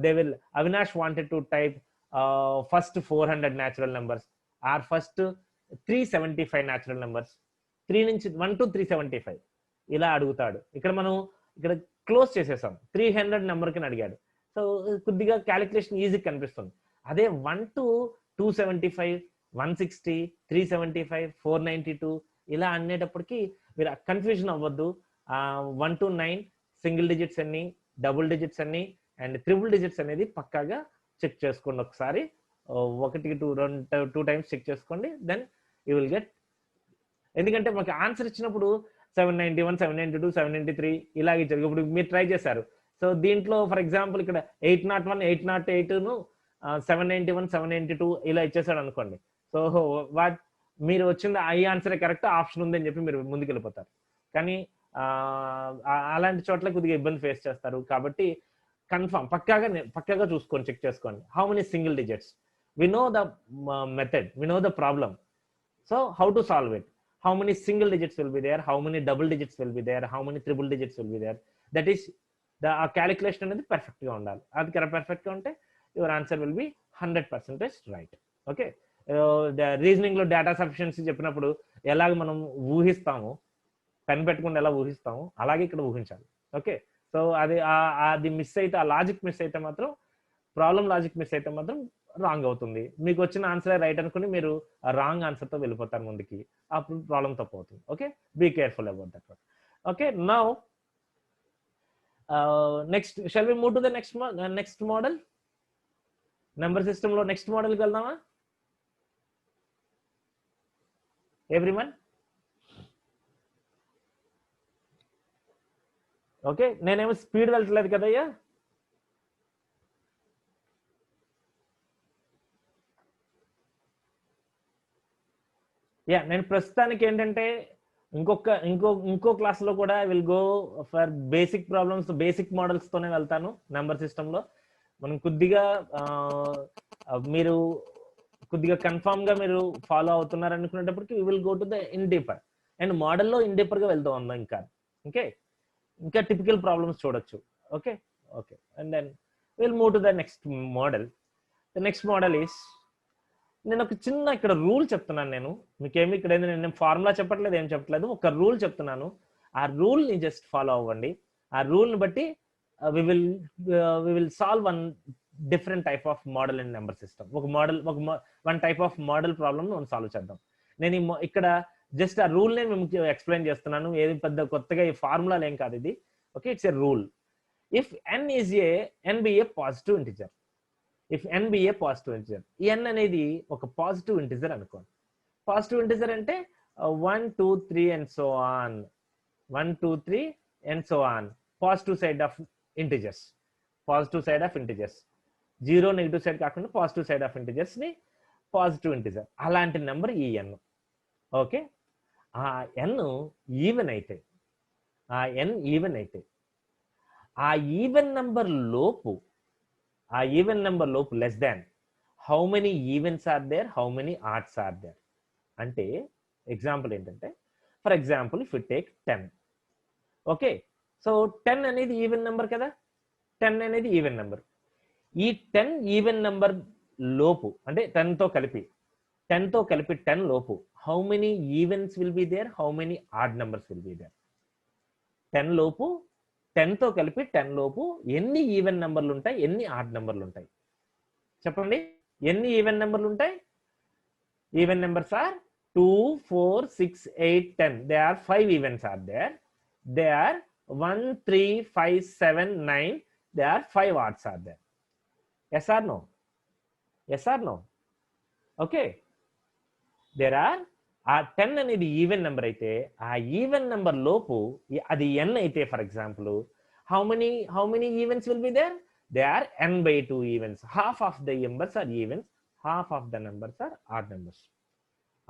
they will Avinash wanted to type first 400 natural numbers or first 375 natural numbers, 3 నుంచి 1 to 375 ఇలా అడుగుతాడు. ఇక్కడ మనం ఇక్కడ క్లోజ్ చేసేసాం, 300 నెంబర్ కి అడిగాడు. సో కొద్దిగా క్యాలిక్యులేషన్ ఈజీ కనిపిస్తుంది. అదే 1 to 275, 160, 375, 492 ఇలా అనేటప్పటికి మీరు కన్ఫ్యూజన్ అవ్వద్దు. 1 to 9 సింగిల్ డిజిట్స్ అన్ని, డబుల్ డిజిట్స్ అన్ని అండ్ ట్రిపుల్ డిజిట్స్ అనేది పక్కాగా చెక్ చేసుకోండి. ఒకసారి 1కి 2 times చెక్ చేసుకోండి, దెన్ యూ విల్ గెట్. ఎందుకంటే మాకు ఆన్సర్ ఇచ్చినప్పుడు 791, 792, 793 ఇలాగే ఇచ్చారు. ఇప్పుడు మీరు ట్రై చేశారు. సో దీంట్లో ఫర్ ఎగ్జాంపుల్ ఇక్కడ 801, 808ను 791, 792 ఇలా ఇచ్చేసాడు అనుకోండి. సో మీరు వచ్చింది ఈ ఆన్సరే కరెక్ట్, ఆప్షన్ ఉందని చెప్పి మీరు ముందుకు వెళ్ళిపోతారు. కానీ అలాంటి చోట్ల కొద్దిగా ఇబ్బంది ఫేస్ చేస్తారు. కాబట్టి కన్ఫర్మ్ పక్కాగా చూసుకోండి, చెక్ చేసుకోండి. How many single digits? We know the method, we know the problem. So how to solve it? How many single digits will be there? How many double digits will be there? How many triple digits will be there? That is the calculation అనేది perfect గా ఉండాలి. అది perfect గా ఉంటే your answer will be 100% right. Okay. Reasoning లో data sufficiency చెప్పినప్పుడు ఎలాగ మనం ఊహిస్తాము, పెన్ పెట్టుకుని ఎలా ఊహిస్తాము అలాగే ఇక్కడ ఊహించాలి. ఓకే. సో అది మిస్ అయితే, ఆ లాజిక్ మిస్ అయితే మాత్రం, ప్రాబ్లం లాజిక్ మిస్ అయితే మాత్రం రాంగ్ అవుతుంది. మీకు వచ్చిన ఆన్సర్ రైట్ అనుకుని మీరు రాంగ్ ఆన్సర్ తో వెళ్ళిపోతారు ముందుకి, అప్పుడు ప్రాబ్లం తప్పు అవుతుంది. Okay, be careful about that one. Okay, now next shall we move to the next model. Number system లో నెక్స్ట్ మోడల్కి వెళ్దామా ఎవ్రీవన్? ఓకే, నేనేమో స్పీడ్ వెళ్ళట్లేదు కదయ్యా. యా, నేను ప్రస్తుతానికి ఏంటంటే ఇంకో క్లాస్ లో కూడా will go for basic problems, basic models తోనే వెళ్తాను. నెంబర్ సిస్టమ్ లో మనం కొద్దిగా మీరు కొద్దిగా కన్ఫర్మ్ గా మీరు ఫాలో అవుతున్నారు అనుకునేటప్పటికి will go to the in deeper, and మోడల్లో ఇన్ డీపర్ గా వెళ్తూ ఉందాం. ఇంకా టిపికల్ ప్రాబ్లమ్స్ చూడొచ్చు. Okay, and then will move to the next model. The next model is, నేను ఒక చిన్న ఇక్కడ రూల్ చెప్తున్నాను. నేను మీకేమి ఇక్కడ నేను ఫార్ములా చెప్పట్లేదు, ఏం చెప్పట్లేదు, ఒక రూల్ చెప్తున్నాను. ఆ రూల్ని జస్ట్ ఫాలో అవ్వండి. ఆ రూల్ని బట్టి we will solve one different type of model in number system. ఒక model one type of model problem మనం సాల్వ్ చేద్దాం. నేను ఇక్కడ జస్ట్ ఆ రూల్ నే మేము ఎక్స్ప్లెయిన్ చేస్తున్నాను. ఏది పెద్ద కొత్తగా ఈ ఫార్ములాలు ఏం కాదు ఇది. Okay, it's a rule. If n be a positive integer, if n be a positive integer, n అనేది ఒక పాజిటివ్ ఇంటిజర్ అనుకోండి. పాజిటివ్ ఇంటిజర్ అంటే 1 2 3 and so on, 1 2 3 and so on, positive side of integers, positive side of integers, zero negative side కాకుండా positive side of integers ని positive integer. అలాంటి number ఈ n. Okay, ఆ n even అయితే, ఆ n even అయితే ఆ ఈవెన్ నెంబర్ లోపు less than how many evens are there, how many odds are there. అంటే ఎగ్జాంపుల్ ఏంటంటే, for example if you take 10. Okay, so 10 అనేది ఈవెన్ నెంబర్ కదా, 10 అనేది ఈవెన్ నెంబర్. ఈ 10 ఈవెన్ నెంబర్ లోపు అంటే 10 తో కలిపి 10 లోపు how many evens will be there, how many odd numbers will be there. 10 లోపు 10 తో కలిపి 10 లోపు ఎన్ని ఈవెన్ నెంబర్లు ఉంటాయి, ఎన్ని ఆడ్ నెంబర్లు ఉంటాయి చెప్పండి. ఎన్ని ఈవెన్ నెంబర్లు ఉంటాయి? Even numbers are 2 4 6 8 10. They are 5 evens are there. They are 1 3 5 7 9. They are 5 odds are there. Yes or no? Yes or no? Okay, there are ఆ 10 అనేది ఈవెన్ నెంబర్ అయితే ఆ ఈవెన్ నెంబర్ లోపు అది n అయితే, for example how many events will be there? They are n/2 events. Half of the numbers are evens, half of the numbers are odd numbers.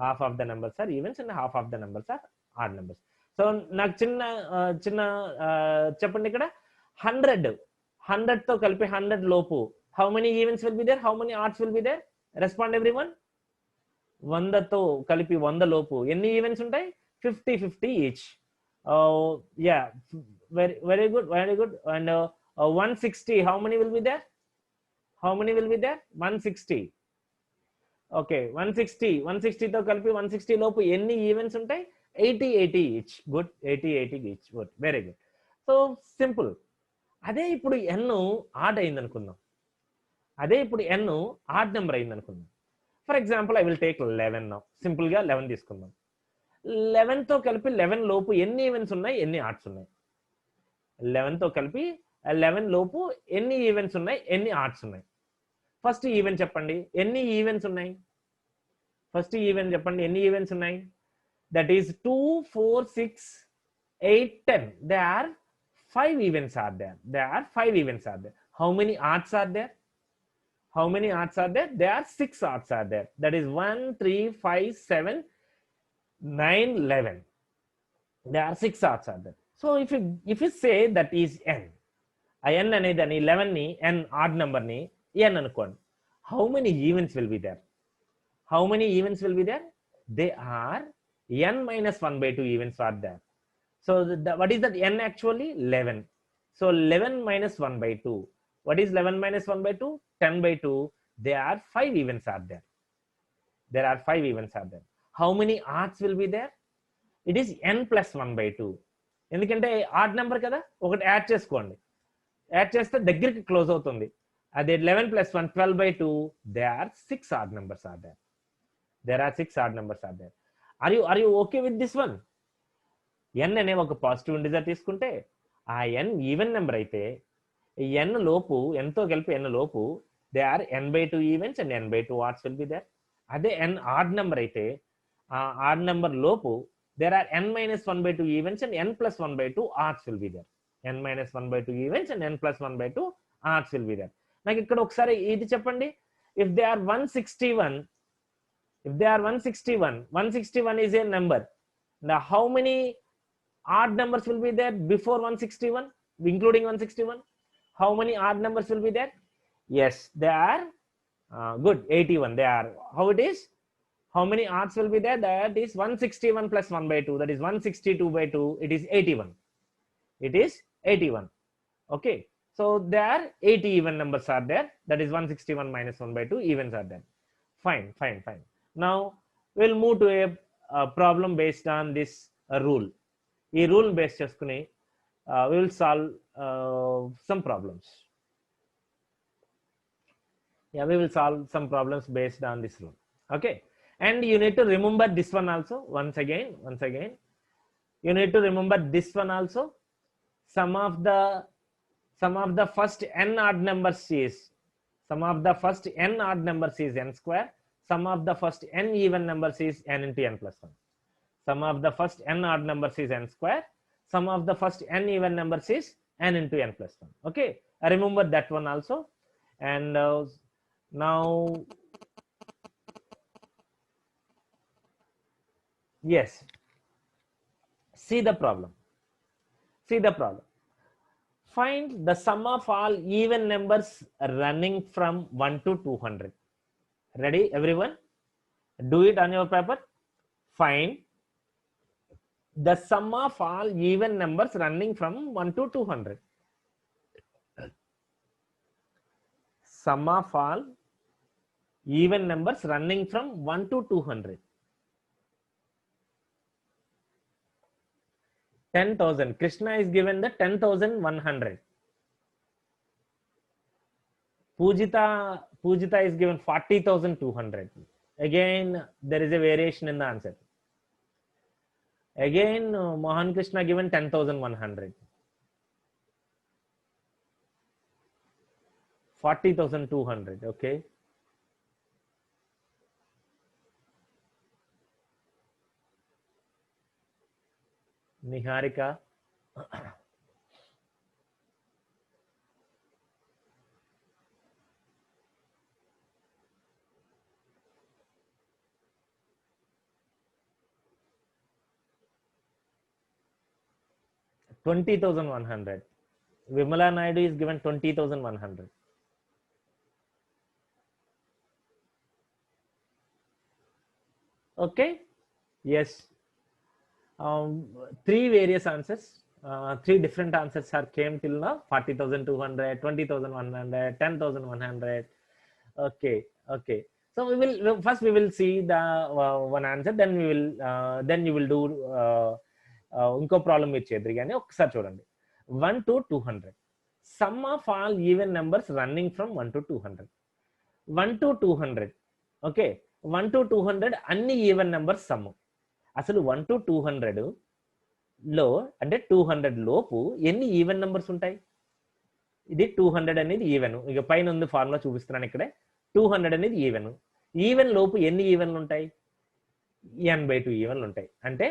Half of the numbers are evens and half of the numbers are odd numbers. So నాకు చిన్న చెప్పండి, ఇక్కడ 100 తో కలిపి 100 లోపు how many events will be there, how many odds will be there? Respond everyone. 100తో కలిపి 100 లోపు ఎన్ని ఈవెంట్స్ ఉంటాయి? 50 each. Yeah, very good. And 160, how many will be there? 160. Okay, 160తో కలిపి 160 లోపు ఎన్ని ఈవెంట్స్ ఉంటాయి? 80 each. Good, 80 each. Good, very good. So simple. అదే ఇప్పుడు n ఆడ్ అయింది అనుకుందాం. అదే ఇప్పుడు n ఆడ్ నెంబర్ అయింది అనుకుందాం. For example I will take 11 now. Simple గా 11 తీసుకుందాం. 11 తో కలిపి 11 లోపు ఎన్ని ఈవెంట్స్ ఉన్నాయి, ఎన్ని ఆడ్స్ ఉన్నాయి? 11 తో కలిపి 11 లోపు ఎన్ని ఈవెంట్స్ ఉన్నాయి, ఎన్ని ఆడ్స్ ఉన్నాయి? ఫస్ట్ ఈవెంట్ చెప్పండి, ఎన్ని ఈవెంట్స్ ఉన్నాయి? ఫస్ట్ ఈవెంట్ చెప్పండి, ఎన్ని ఈవెంట్స్ ఉన్నాయి? That is 2 4 6 8 10. They are 5 events are there. There are 5 events are there. How many odds are there? How many odds are there? There are 6 odds are there. That is 1 3 5 7 9 11. There are 6 odds are there. So if you say that is n, n అనేది 11 ని n odd number ని n అనుకోండి. How many events will be there? How many events will be there? They are n minus 1/2 events are there. So what is that n actually? 11. So 11 minus 1/2. What is 11 minus 1/2? 10/2. There are 5 events are there. There are 5 events are there. How many odds will be there? It is n plus 1/2. ఎందుకంటే odd number కదా, ఒకటి add చేసుకోండి. Add చేస్తే దగ్గరికి close అవుతుంది. అదే 11 plus 1 12/2. There are 6 odd numbers are there. There are 6 odd numbers are there. Are you okay with this one? n అనే ఒక పాజిటివ్ ఇంటిజర్ తీసుకుంటే ఆ n ఈవెన్ నెంబర్ అయితే n లోపు n తో కలిపి n లోపు they are n/2 evens and n/2 odds will be there. అదే n ఆడ్ నెంబర్ అయితే ఆ ఆడ్ నెంబర్ లోపు there are n minus 1/2 evens and n plus 1/2 odds will be there. n minus 1/2 evens and n plus 1/2 odds will be there. నాకు ఇక్కడ ఒకసారి ఇది చెప్పండి. If they are 161, if they are 161 is a number. Now how many odd numbers will be there before 161, including 161? How many odd numbers will be there? Yes, they are good, 81. They are, how it is? How many odds will be there? That is 161 plus 1/2. That is 162/2. It is 81. It is 81. Okay. So there are 80 even numbers are there. That is 161 minus 1/2 evens are there. Fine. Now we'll move to a problem based on this rule. ఈ rule base చేసుకుని we will solve some problems. Yeah, we will solve some problems based on this rule. Okay, and you need to remember this one also. Once again you need to remember this one also. Sum of the first n odd numbers is n square. Sum of the first n even numbers is n into n plus 1. Sum of the first n odd numbers is n square. Sum of the first n even numbers is n into n plus 1. Okay, I remember that one also. And now, yes, see the problem. Find the sum of all even numbers running from 1 to 200. Ready, everyone? Do it on your paper. Find the sum of all even numbers running from 1 to 200. Sum of all even numbers running from 1 to 200. 10,000. Krishna is given the 10,100. Pujita is given 40,200. Again, there is a variation in the answer. Again, Mohan Krishna given 10,100. 40,200. Okay. Niharika. $20,100. Vimala Naidu is given 20,100. Okay. Yes. Three various answers. Three different answers are came till now: 40,200, 20,100, 10,100. Okay. So we will see the one answer. Then you will do ఇంకో problem మీరు చేద్దరు కానీ ఒకసారి చూడండి. 1 to 200. Sum of all even numbers running from 1 to 200. 1 to 200. Okay. 1 to 200 అన్ని even numbers sum. అసలు 1 to 200 లో అంటే 200 లోపు ఎన్ని ఈవెన్ నెంబర్స్ ఉంటాయి? ఇది 200 అనేది ఈవెన్. ఇక పైన ఉంది ఫార్ములా చూపిస్తున్నాను ఇక్కడే. 200 అనేది ఈవెన్ లోపు ఎన్ని ఈవెన్లు ఉంటాయి? n/2 ఈవెన్లు ఉంటాయి. అంటే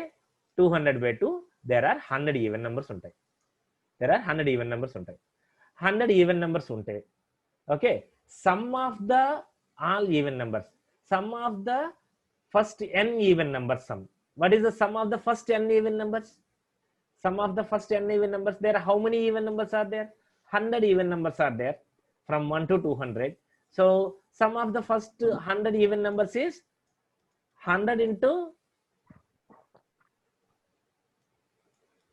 200/2 there are 100 ఈవెన్ నెంబర్స్ ఉంటాయి. 100 ఈవెన్ నెంబర్స్ ఉంటే okay, some of the all even numbers, some of the first n even numbers sum. What is the sum of the first n even numbers? Sum of the first n even numbers. There how many even numbers are there? 100 even numbers are there from 1 to 200. So sum of the first 100 even numbers is 100 into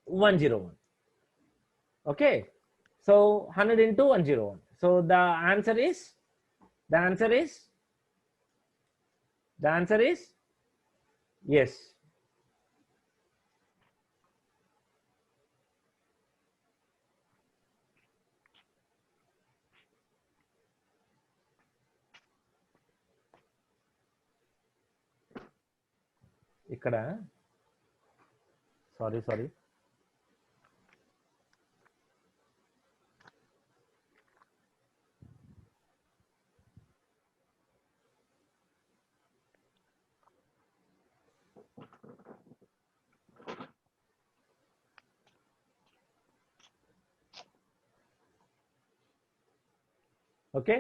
101. Okay. So 100 into 101. So the answer is yes. ఇక్కడ sorry okay,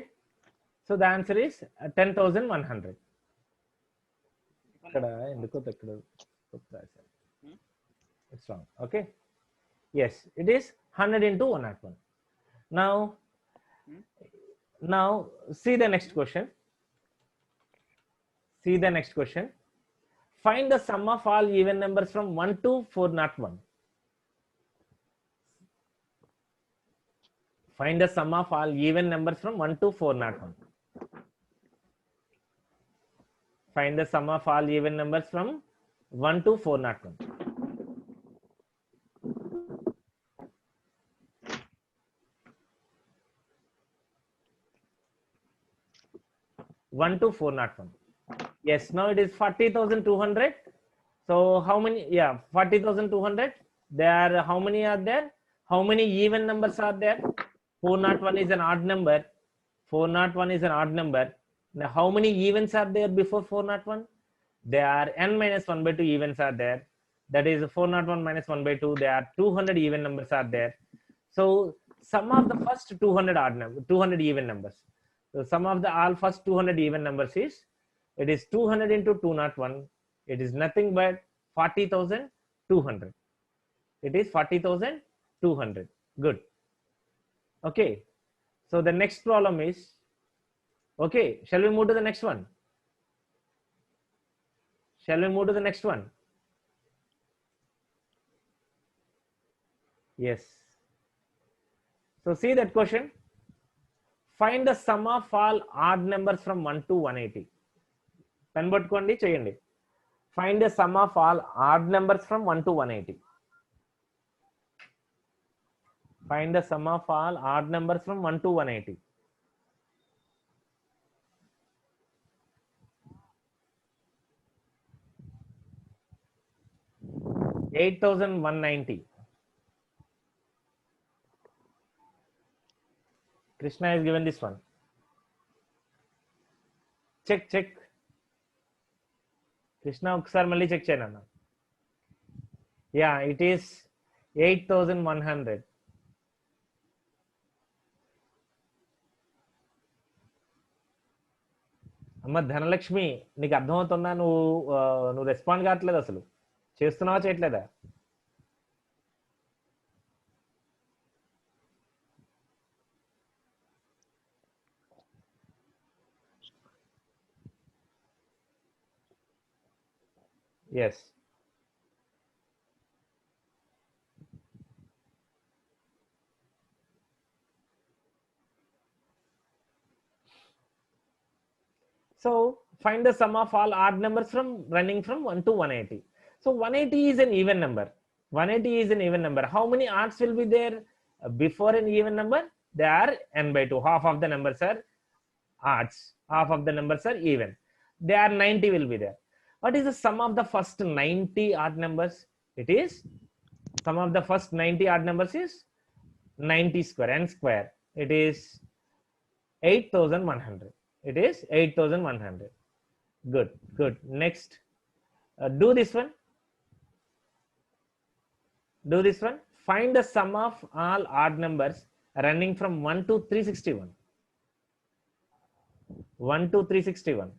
so the answer is 10,100. ఇక్కడ ఎందుకో ఇక్కడ it's wrong. Okay, yes, it is 100 into 101. Now see the next question. Find the sum of all even numbers from 1 to 401. Find the sum of all even numbers from 1 to 401. Find the sum of all even numbers from 1 to 401. 1 to 401. Yes, now it is 40,200. So how many? Yeah, 40,200. There, how many are there? How many even numbers are there? 401 is an odd number. 401 is an odd number. Now, how many evens are there before 401? There are n minus 1 by 2 evens are there. That is 401 minus 1 by 2. There are 200 even numbers are there. So sum of the first 200 odd number, 200 even numbers. So sum of the all first 200 even numbers is, it is 200 into 201. It is nothing but 40,200. It is 40,200. Good. Okay. So the next problem is, okay, shall we move to the next one? Shall we move to the next one? Yes. So see that question. Find the sum of all odd numbers from 1 to 180. Pen పట్టుకోండి చేయండి. Find the sum of all odd numbers from 1 to 180. Find the sum of all odd numbers from 1 to 180. 8,190. Krishna is given this one. Check. Krishna ఒకసారి మళ్ళీ check చేయను అన్న. Yeah, it is 8,100. అమ్మ ధనలక్ష్మి, నీకు అర్థమవుతుందా? నువ్వు రెస్పాండ్ కావట్లేదు, అసలు చేస్తున్నావా చేయట్లేదా? Yes. So find the sum of all odd numbers from running from 1 to 180. So 180 is an even number. 180 is an even number. How many odds will be there before an even number? There are n by 2. Half of the numbers are odds. Half of the numbers are even. There are 90 will be there. What is the sum of the first 90 odd numbers? It is, sum of the first 90 odd numbers is 90 square, n square. It is 8,100. It is 8,100. Good. Next, do this one. Find the sum of all odd numbers running from 1 to 361. 1 to 361.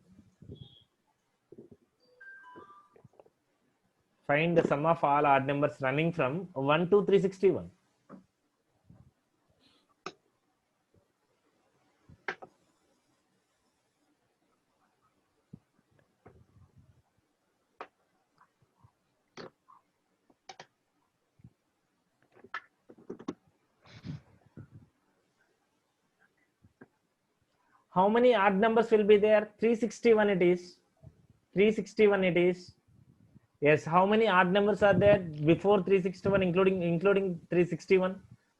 Find the sum of all odd numbers running from 1 to 361. How many odd numbers will be there? 361 it is. 361 it is. Yes, how many odd numbers are there before 361, including 361?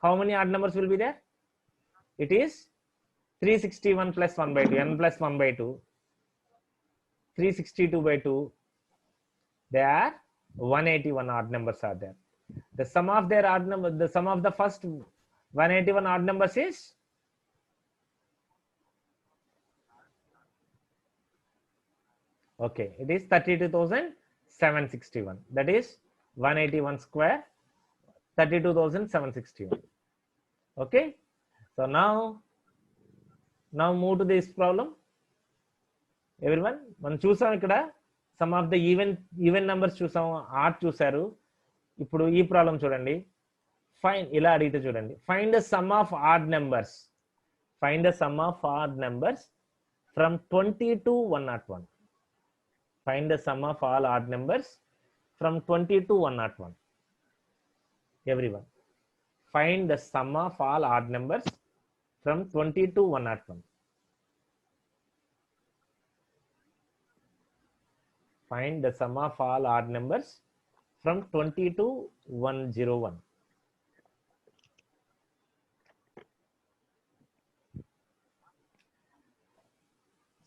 How many odd numbers will be there? It is 361 plus 1 by 2, n plus 1 by 2, 362 by 2. There are 181 odd numbers are there. The sum of their odd number, the sum of the first 181 odd numbers is, okay, it is 32,761. That is 181 square, 32,761. Okay, so now move to this problem. Everyone, మనం చూసాం ఇక్కడ some of the even numbers చూసాం, add చూసారు. ఇప్పుడు ఈ problem చూడండి. Fine, ఇలా అడిగితే చూడండి, find the sum of odd numbers. Find the sum of odd numbers from 20 to 101. Find the sum of all odd numbers from 20 to 101. Everyone, find the sum of all odd numbers from 20 to 101. Find the sum of all odd numbers from 20 to 101.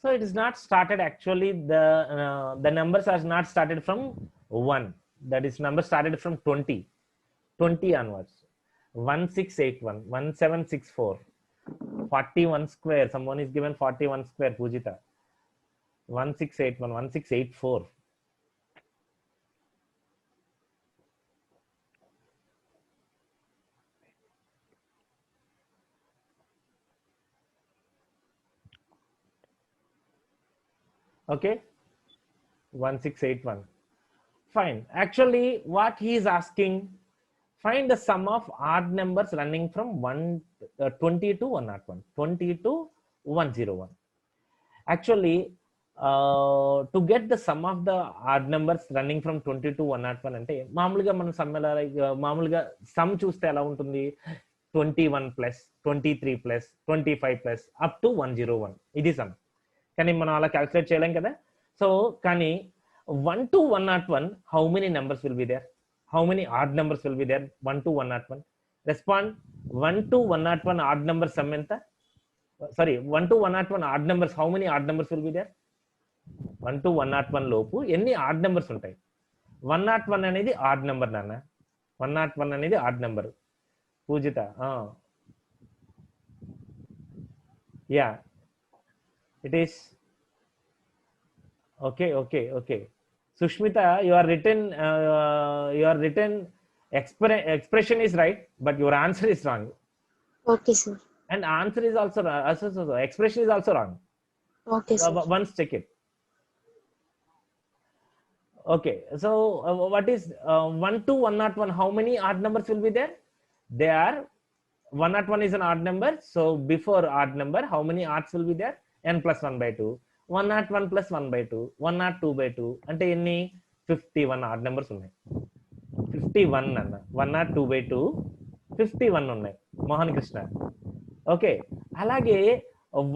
So it is not started actually, the numbers are not started from 1. That is, number started from 20 onwards. 1681, 1764, 41 square. Someone is given 41 square, Pujita. 1681, 1684. Okay, 1681. Fine. Actually, what he is asking, find the sum of odd numbers running from 20 to 101. 20 to 101. Actually, to get the sum of the odd numbers running from 20 to 101 అంటే మామూలుగా మనం some ఎలా మామూలుగా some చూస్తే ఎలా ఉంటుంది, 21 plus 23 plus 25 plus up to 101, ఇది some. కానీ మనం అలా క్యాల్కులేట్ చేయలేం కదా. సో కానీ 1 to 101, how many numbers will be there? How many odd numbers will be there? 1 to 101. Respond. 1 to 101 odd number sum ఎంత? Sorry, 1 to 101 odd numbers, how many odd numbers will be there? 1 to 101 లోపు ఎన్ని odd numbers ఉంటాయి? 101 అనేది odd number నాన్న. 101 అనేది odd number. Pujita, yeah it is okay. Sushmita, your written expression is right, but your answer is wrong. Okay, sir. And answer is also expression is also wrong. Okay, sir. Once check it. Okay, so what is 1 to 101? How many odd numbers will be there? They are 101 is an odd number. So before odd number, how many odds will be there? N plus 1 by 2. 101 plus 1 by 2. 102 by 2. అంటే ఎన్ని? 51 odd numbers ఉన్నాయి. 51 అన్న. 102 by 2. 51 ఉన్నాయి. Mohan Krishna. Okay, అలాగే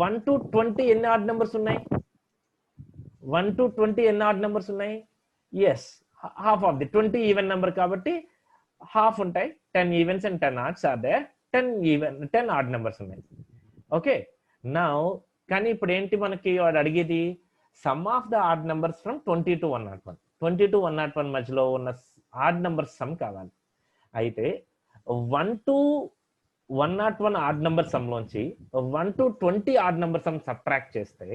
1 to 20 ఎన్ని odd numbers ఉన్నాయి? 1 to 20 ఎన్ని odd numbers ఉన్నాయి? Yes, half of the 20 even number కాబట్టి హాఫ్ ఉంటాయి. 10 evens and 10 odds are there. 10 odd numbers ఉన్నాయి. ఓకే, నౌ కానీ ఇప్పుడు ఏంటి మనకి వాడు అడిగేది sum of the odd numbers from 20 to 101. 20 to 101 మధ్యలో ఉన్న ఆడ్ నెంబర్స్ సమ్ కావాలి. అయితే 1 to 101 ఆడ్ నెంబర్ సమ్ లోంచి 1 to 20 odd number sum subtract చేస్తే,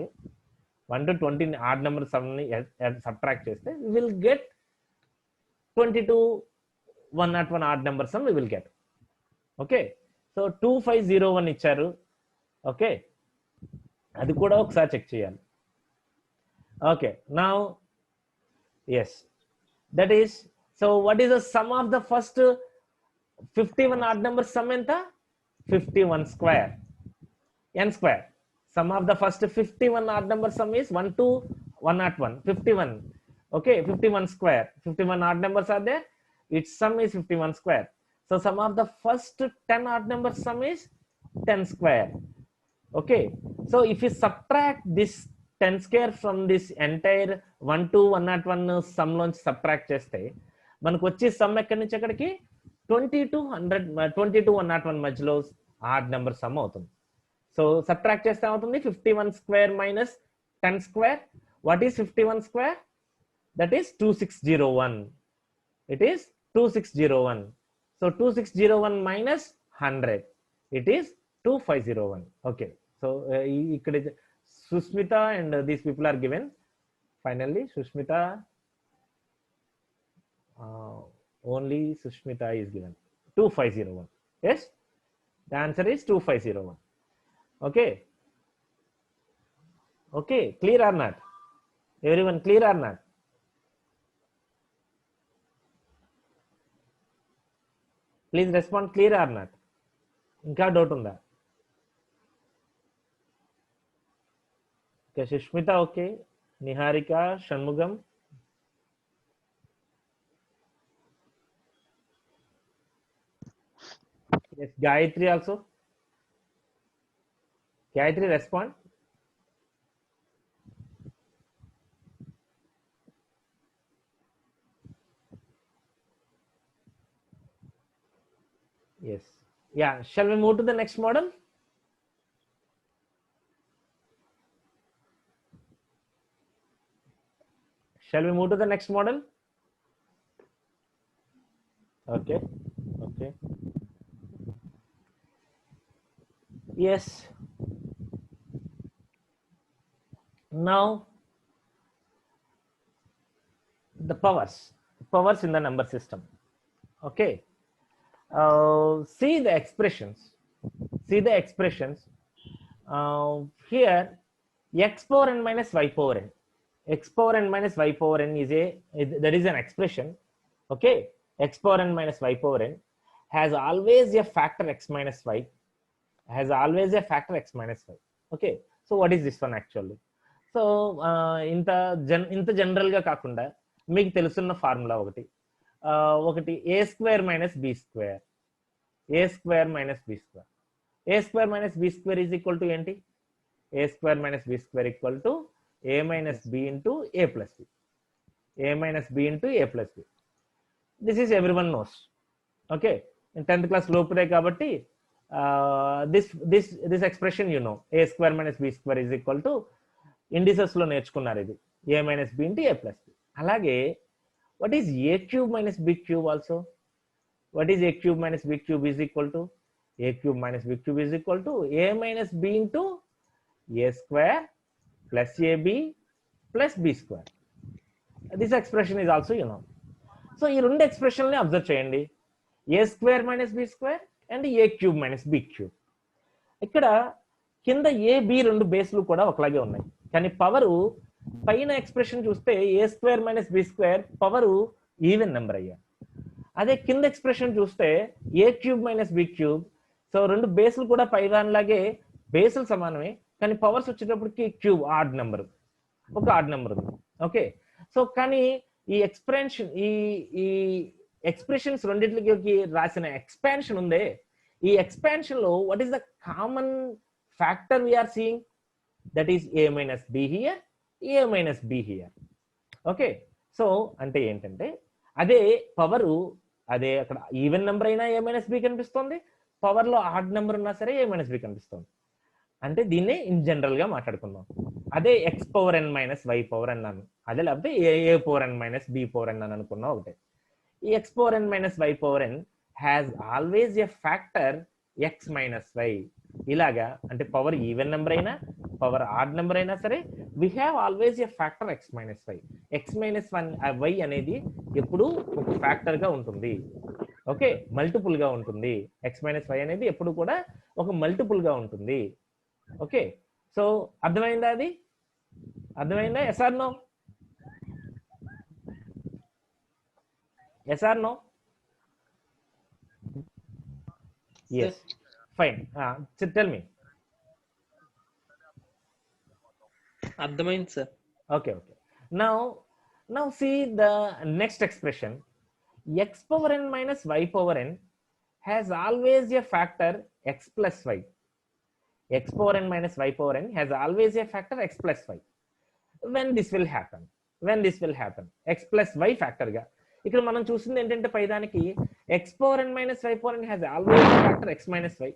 1 to 20 ఆడ్ నెంబర్ సమ్ ని సబ్ట్రాక్ట్ చేస్తే we will get 20 to 101 odd number sum we will get. Okay, so 2501 ఇచ్చారు. Okay, అది కూడా ఒకసారి చెక్ చేయాలి. Okay, now yes, that is, so what is the sum of the first 51 odd number sum ఎంత? 51 square, n square. Sum of the first 51 odd number sum is 1 to 101, 51. Okay, 51 square. 51 odd numbers are there. Its sum is 51 square. So sum of the first 10 odd number sum is 10 square. Okay, so if you subtract this 10 square from this entire 1 to 101 sum launch subtract చేస్తే మనకు వచ్చే some ఎక్కడి నుంచి ఎక్కడికి? 20 to 101 మధ్యలో odd number sum అవుతుంది. So subtract చేస్తే అవుతుంది 51 square minus 10 square. What is 51 square? That is 2601. It is 2601. So 2601 minus 100, it is 2501. Okay, so ఇక్కడ Susmita and these people are given. Finally Susmita, only Susmita is given 2501. Yes, the answer is 2501. Okay, clear or not? Everyone clear or not? Please respond, clear or not? ఇంకా doubt ఉందా? Okay, Sushmita okay, Niharika, Shanmugam, yes, Gayatri also. Gayatri, respond. Yes. Yeah. Shall we move to the next model? Shall we move to the next model? Okay. Yes. Now the powers in the number system. Okay. See the expressions. Here, x power n minus y power n. X power n minus y power n that is an expression. Okay. X power n minus y power n has always a factor x minus y. Okay. So what is this one actually? So ఇంత జనరల్గా కాకుండా మీకు తెలుసున్న formula ఒకటి a square minus b square. A square minus b square. A square minus b square is equal to ఏంటి? A square minus b square equal to a minus b into a plus b. A minus b into a plus b. This is everyone knows. Okay. In 10th class లోపుదే కాబట్టి this expression you know. A square minus b square is equal to indices లో నేర్చుకున్నారు ఇది a minus b into a plus b. అలాగే what is a cube minus b cube also? What is a cube minus b cube is equal to? A cube minus b cube is equal to a minus b into a square plus ab plus b square. This expression is also you know. So ఈ రెండు expression ని observe చేయండి. a square minus b square and a cube minus b cube. ఇక్కడ కింద a b రెండు బేస్లు కూడా ఒకలాగే ఉన్నాయి. కానీ పవర్ పైన ఎక్స్ప్రెషన్ చూస్తే a square minus b square power even number అయ్యా. అదే కింద ఎక్స్ప్రెషన్ చూస్తే a cube minus b cube. So రెండు బేస్లు కూడా పైదానిలాగే బేస్లు సమానమే కానీ పవర్స్ వచ్చేటప్పటికి క్యూబ్ ఆడ్ నెంబర్, ఒక ఆడ్ నెంబర్ ఉంది. ఓకే. సో కానీ ఈ ఎక్స్ప్రెషన్స్ రెండింటికి రాసిన ఎక్స్పాన్షన్ ఉందే, ఈ ఎక్స్పాన్షన్ లో what is the common factor we're seeing? That is a minus b here, a minus b here. Okay. So అంటే ఏంటంటే అదే పవరు అదే అక్కడ ఈవెన్ నెంబర్ అయినా a minus b కనిపిస్తుంది, పవర్ లో ఆడ్ నెంబర్ ఉన్నా సరే a minus b కనిపిస్తుంది. అంటే దీన్నే ఇన్ జనరల్ గా మాట్లాడుకుందాం. అదే x power n minus y power n అన్నాను, అదే లేకపోతే a power n minus b power n అని అనుకున్నా ఒకటే. ఈ x power n minus y power n has always a factor x minus y. ఇలాగా అంటే పవర్ ఈవెన్ నెంబర్ అయినా పవర్ ఆడ్ నెంబర్ అయినా సరే we have always a factor x minus y. X minus one y అనేది ఎప్పుడు ఒక factor గా ఉంటుంది. ఓకే, మల్టిపుల్ గా ఉంటుంది. ఎక్స్ మైనస్ వై అనేది ఎప్పుడు కూడా ఒక మల్టిపుల్ గా ఉంటుంది. ఓకే. సో అర్థమైందా? అది అర్థమైందా? Yes or no? Yes or no? Yes. Fine. Tell me. అర్థమైంది sir. Okay. Now see the next expression. X power n minus y power n has always a factor x plus y. X power n minus y power n has always a factor x plus y. When this will happen? X plus y factor గా ఇక్కడ మనం చూసింది ఏంటంటే పైదానికి x power n minus y power n has always a factor x minus y.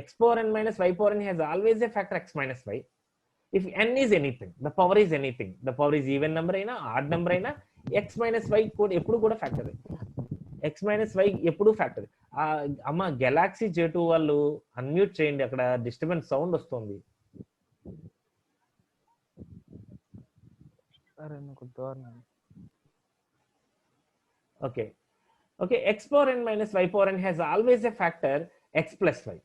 X power n minus y power n has always a factor x minus y. If n is anything, the power is anything, the power is even number అయినా odd number అయినా x minus y కూడా ఎప్పుడు కూడా factor. x minus y ఎప్పుడు factor. అమ్మ Galaxy J2 వాళ్ళు unmute చేయండి, అక్కడ డిస్టర్బెన్స్ సౌండ్ వస్తుంది. Okay. x power n minus y power n has always a factor x plus y.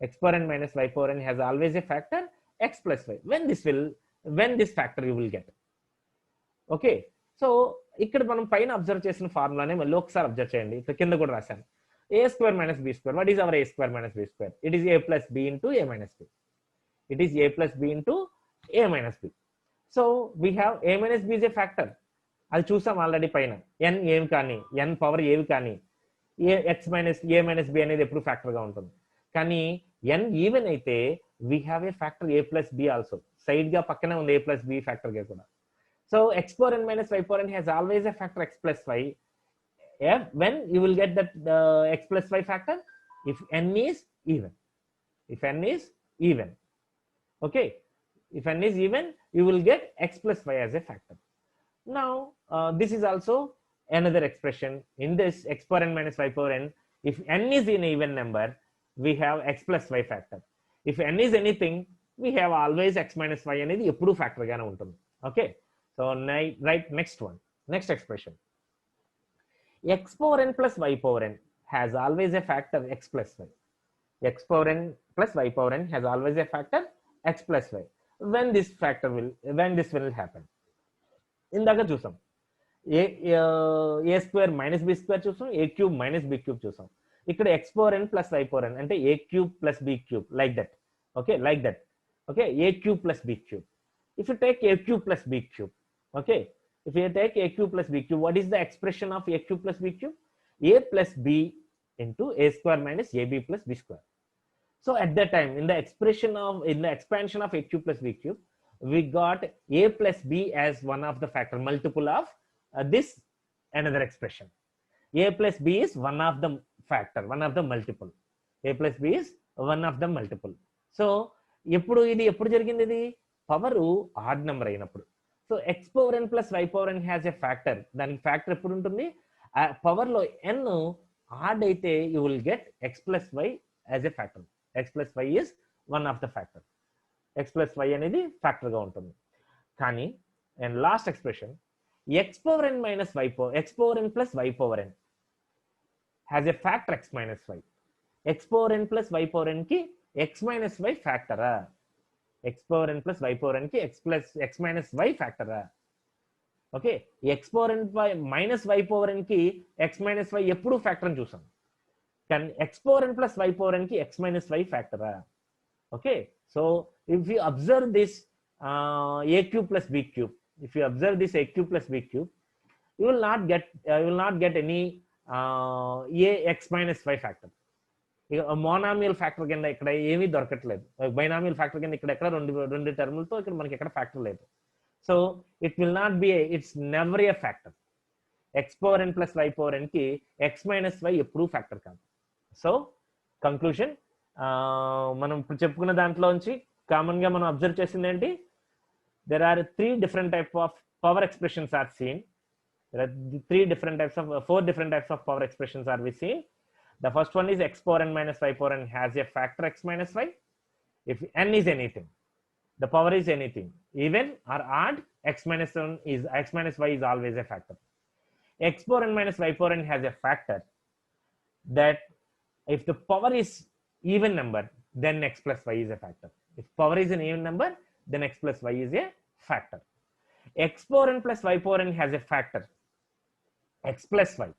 X power n minus y power n has always a factor x plus y. When this factor you will get. Okay. So ఇక్కడ మనం పైన observe చేసిన ఫార్ములానే మళ్ళీ ఒకసారి observe చేయండి. ఇక్కడ కింద కూడా రాశాను. a square minus b square. What is our a square minus b square? It is a plus b into a minus b. It is a plus b into a minus b. So we have a minus b is a factor. అది చూసాం already పైన. n ఏమి కానీ n power ఏవి కానీ x minus a minus b అనేది ఎప్పుడు factor గా ఉంటుంది. కానీ n ఈవెన్ అయితే we have a factor a plus b also. Side గా పక్కనే ఉంది a plus b ఫ్యాక్టర్ గా కూడా. So x power n minus y power n has always a factor x plus y. When you will get that x plus y factor? If n is even. Okay. If n is even, you will get x plus y as a factor. Now this is also another expression. In this x power n minus y power n, if n is an even number, we have x plus y factor. If n is anything, we have always x minus y అనేది ఎప్పుడు factor గానే ఉంటుంది. Okay, so right next expression. X power n plus y power n has always a factor x plus y. X power n plus y power n has always a factor x plus y. When this will happen? ఇందాక చూసాం a square minus b square చూసాం, a cube minus b cube చూసాం. ఇక్కడ x power n plus y power n అంటే a cube plus b cube, like that. Okay, a cube plus b cube. If you take a cube plus b cube, okay, if you take a cube plus b cube, what is the expression of a cube plus b cube? A plus b into a square minus ab plus b square. So at that time, in the expansion of a cube plus b cube, we got a plus b as one of the factor, multiple of this another expression. A plus b is one of the factor, one of the multiple. A plus b is one of the multiple. So ఎప్పుడు జరిగింది ఇది? Power odd number అయినప్పుడు. So x power n plus y power n has a factor. దానికి factor ఎప్పుడు ఉంటుంది? Power లో n odd అయితే you will get x plus y as a factor. X plus y is one of the factor. X plus y అనేది factor గా ఉంటుంది. కానీ and last expression, x power n minus y power, x power n plus y power n has a factor x minus y. X power n plus y power n కి x minus y ఫ్యాక్టరా? x power n plus y power n ki x minus y factor. Okay, x power n minus y power n ki x minus y ఎప్పుడు factor అని చూసాం. కానీ x power n plus y power n ki x minus y factor. Okay, so if you observe this a cube plus b cube, if you observe this a cube plus b cube, you will not get any a x minus y factor. Monomial factor కింద ఇక్కడ ఏమీ దొరకట్లేదు. Binomial factor కింద ఇక్కడ ఎక్కడ రెండు టర్ములతో ఇక్కడ మనకి ఎక్కడ ఫ్యాక్టర్ లేదు. So it will not be, it's never a factor. X power n plus y power n కి ఎక్స్ మైనస్ వై ఎప్పుడూ ఫ్యాక్టర్ కాదు. సో కంక్లూషన్, మనం ఇప్పుడు చెప్పుకున్న దాంట్లోంచి కామన్ గా మనం అబ్జర్వ్ చేసింది ఏంటి? There are 3 different types of power expressions are seen. There are 4 different types of power expressions are we seen. The first one is x power n minus y power n has a factor x minus y. If n is anything, the power is anything, even or odd, x minus y is always a factor. X power n minus y power n has a factor that if the power is even number, then x plus y is a factor. If power is an even number, then x plus y is a factor. X power n plus y power n has a factor x plus y.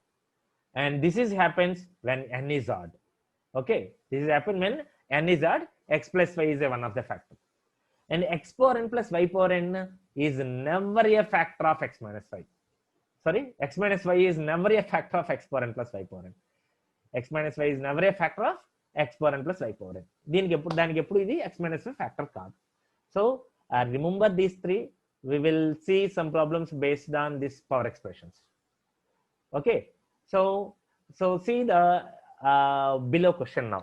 And this happens when n is odd. Okay, this is happen when n is odd. X plus y is one of the factors. And x power n plus y power n is never a factor of x minus y. Sorry, x minus y is never a factor of x power n plus y power n. X minus y is never a factor of x power n plus y power n. దానికి ఎప్పుడు ఇది x minus y factor కాదు. So remember these 3. We will see some problems based on these power expressions. Okay. So see the below question now,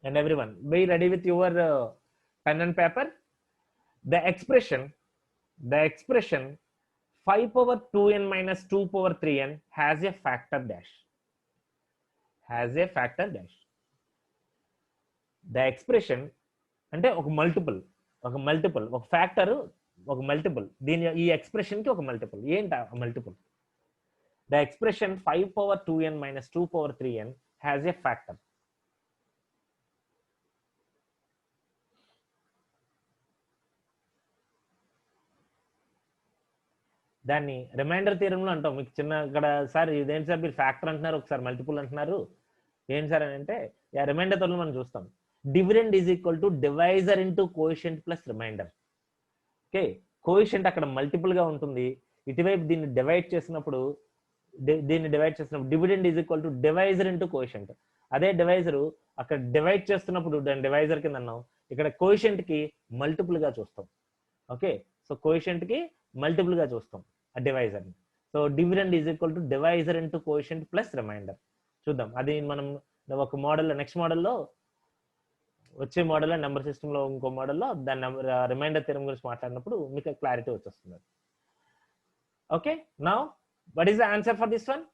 and everyone be ready with your pen and paper. The expression 5 power 2n minus 2 power 3n has a factor dash. The expression అంటే ఒక multiple ఒక factor, ఒక multiple. ఈ expression కి ఒక multiple. ఏంటి ఆ multiple? The expression 5 power 2n minus 2 power 3n has a factor. దాన్ని రిమైండర్ థియరంలో అంటాం. మీకు చిన్న ఇక్కడ సార్ ఇదేంటి సార్ మీరు ఫ్యాక్టర్ అంటున్నారు, ఒకసారి మల్టిపుల్ అంటున్నారు, ఏంటి సార్ అని అంటే రిమైండర్ థియరంలో మనం చూస్తాం. Dividend is equal to divisor into coefficient plus remainder. Okay, coefficient అక్కడ మల్టిపుల్ గా ఉంటుంది, ఇటువైపు దీన్ని డివైడ్ చేసినప్పుడు dividend is equal to divisor into coefficient. అదే డివైజర్ అక్కడ డివైడ్ చేస్తున్నప్పుడు దాని డివైజర్ కింద అన్నాం, ఇక్కడ కోఎఫిషియంట్ కి మల్టిపుల్ గా చూస్తాం. ఓకే, సో కోఎఫిషియంట్ కి మల్టిపుల్ గా చూస్తాం ఆ డివైజర్ ని. So dividend is equal to divisor into coefficient plus remainder. చూద్దాం అది మనం ఒక మోడల్, నెక్స్ట్ మోడల్లో వచ్చే మోడల్లో నెంబర్ సిస్టమ్ లో ఇంకో మోడల్లో దాని రిమైండర్ థియరం గురించి మాట్లాడినప్పుడు మీకు క్లారిటీ వచ్చేస్తుంది. Okay, now what is the answer for this one?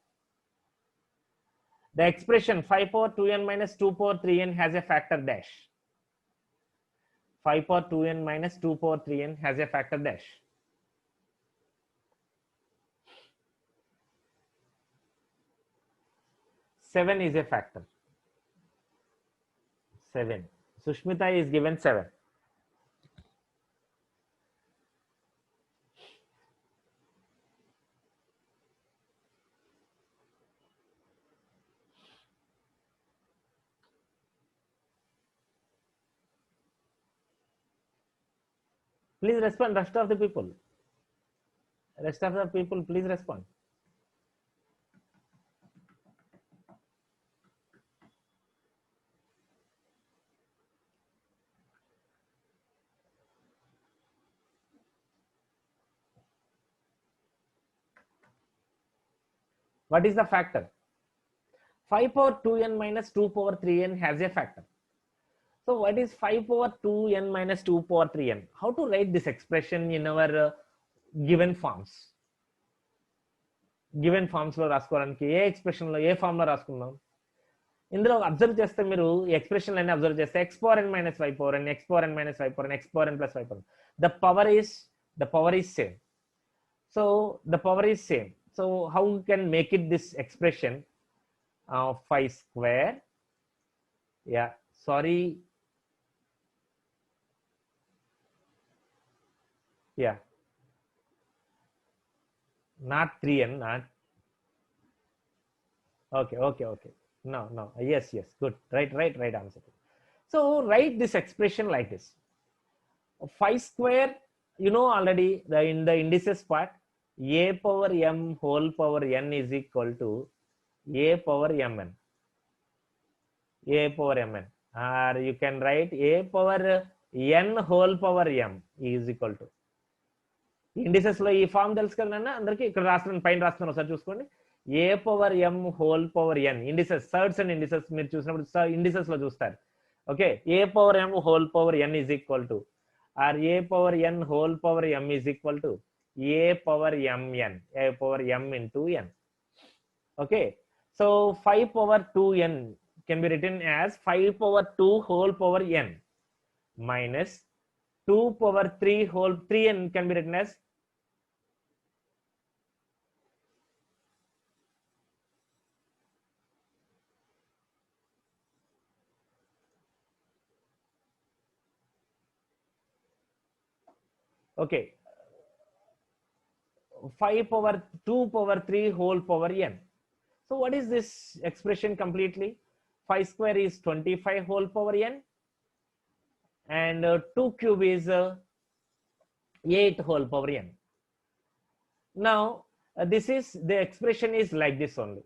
The expression 5 power 2n minus 2 power 3n has a factor dash. 5 power 2n minus 2 power 3n has a factor dash. 7 is a factor. 7. Sushmita is given 7. Please respond, rest of the people. Rest of the people, please respond. What is the factor? 5 power 2n minus 2 power 3n has a factor. So what is 5 power 2n minus 2 power 3n? How to write this expression in our given forms? Given forms లో రాసుకోవడానికి ఏ expression లో ఏ form లో రాసుకుందాం? ఇందులో observe చేస్తే మీరు expression అన్ని observe చేస్తే x power n minus y power n, x power n minus y power n, x power n plus y power n. The power is same. So the power is same. So how we can make it this expression 5 square? Yeah, sorry. Yeah. Not 3n, not. Okay. No. Yes. Good. Right answer. So write this expression like this. 5 square, you know already in the indices part, a power m whole power n is equal to a power mn. A power mn. Or you can write a power n whole power m is equal to. Indices లో ఈ form తెలుసు కదా అందరికి. ఇక్కడ రాస్తున్నాను, పైన రాస్తున్నాను, ఒకసారి చూసుకోండి. A power m whole power n indices, surds and indices మీరు చూసినప్పుడు ఇండిసెస్ లో చూస్తారు. Okay, a power m whole power n is equal to or a power n whole power m is equal to a power m n, a power m into n. Okay, so 5 power 2n can be written as 5 power 2 whole power n minus 2 power 3 whole 3n can be written as okay 5 power 2 power 3 whole power n. So what is this expression completely? 5 square is 25 whole power n and 2 cube is 8 whole power n. Now this is the expression is like this only,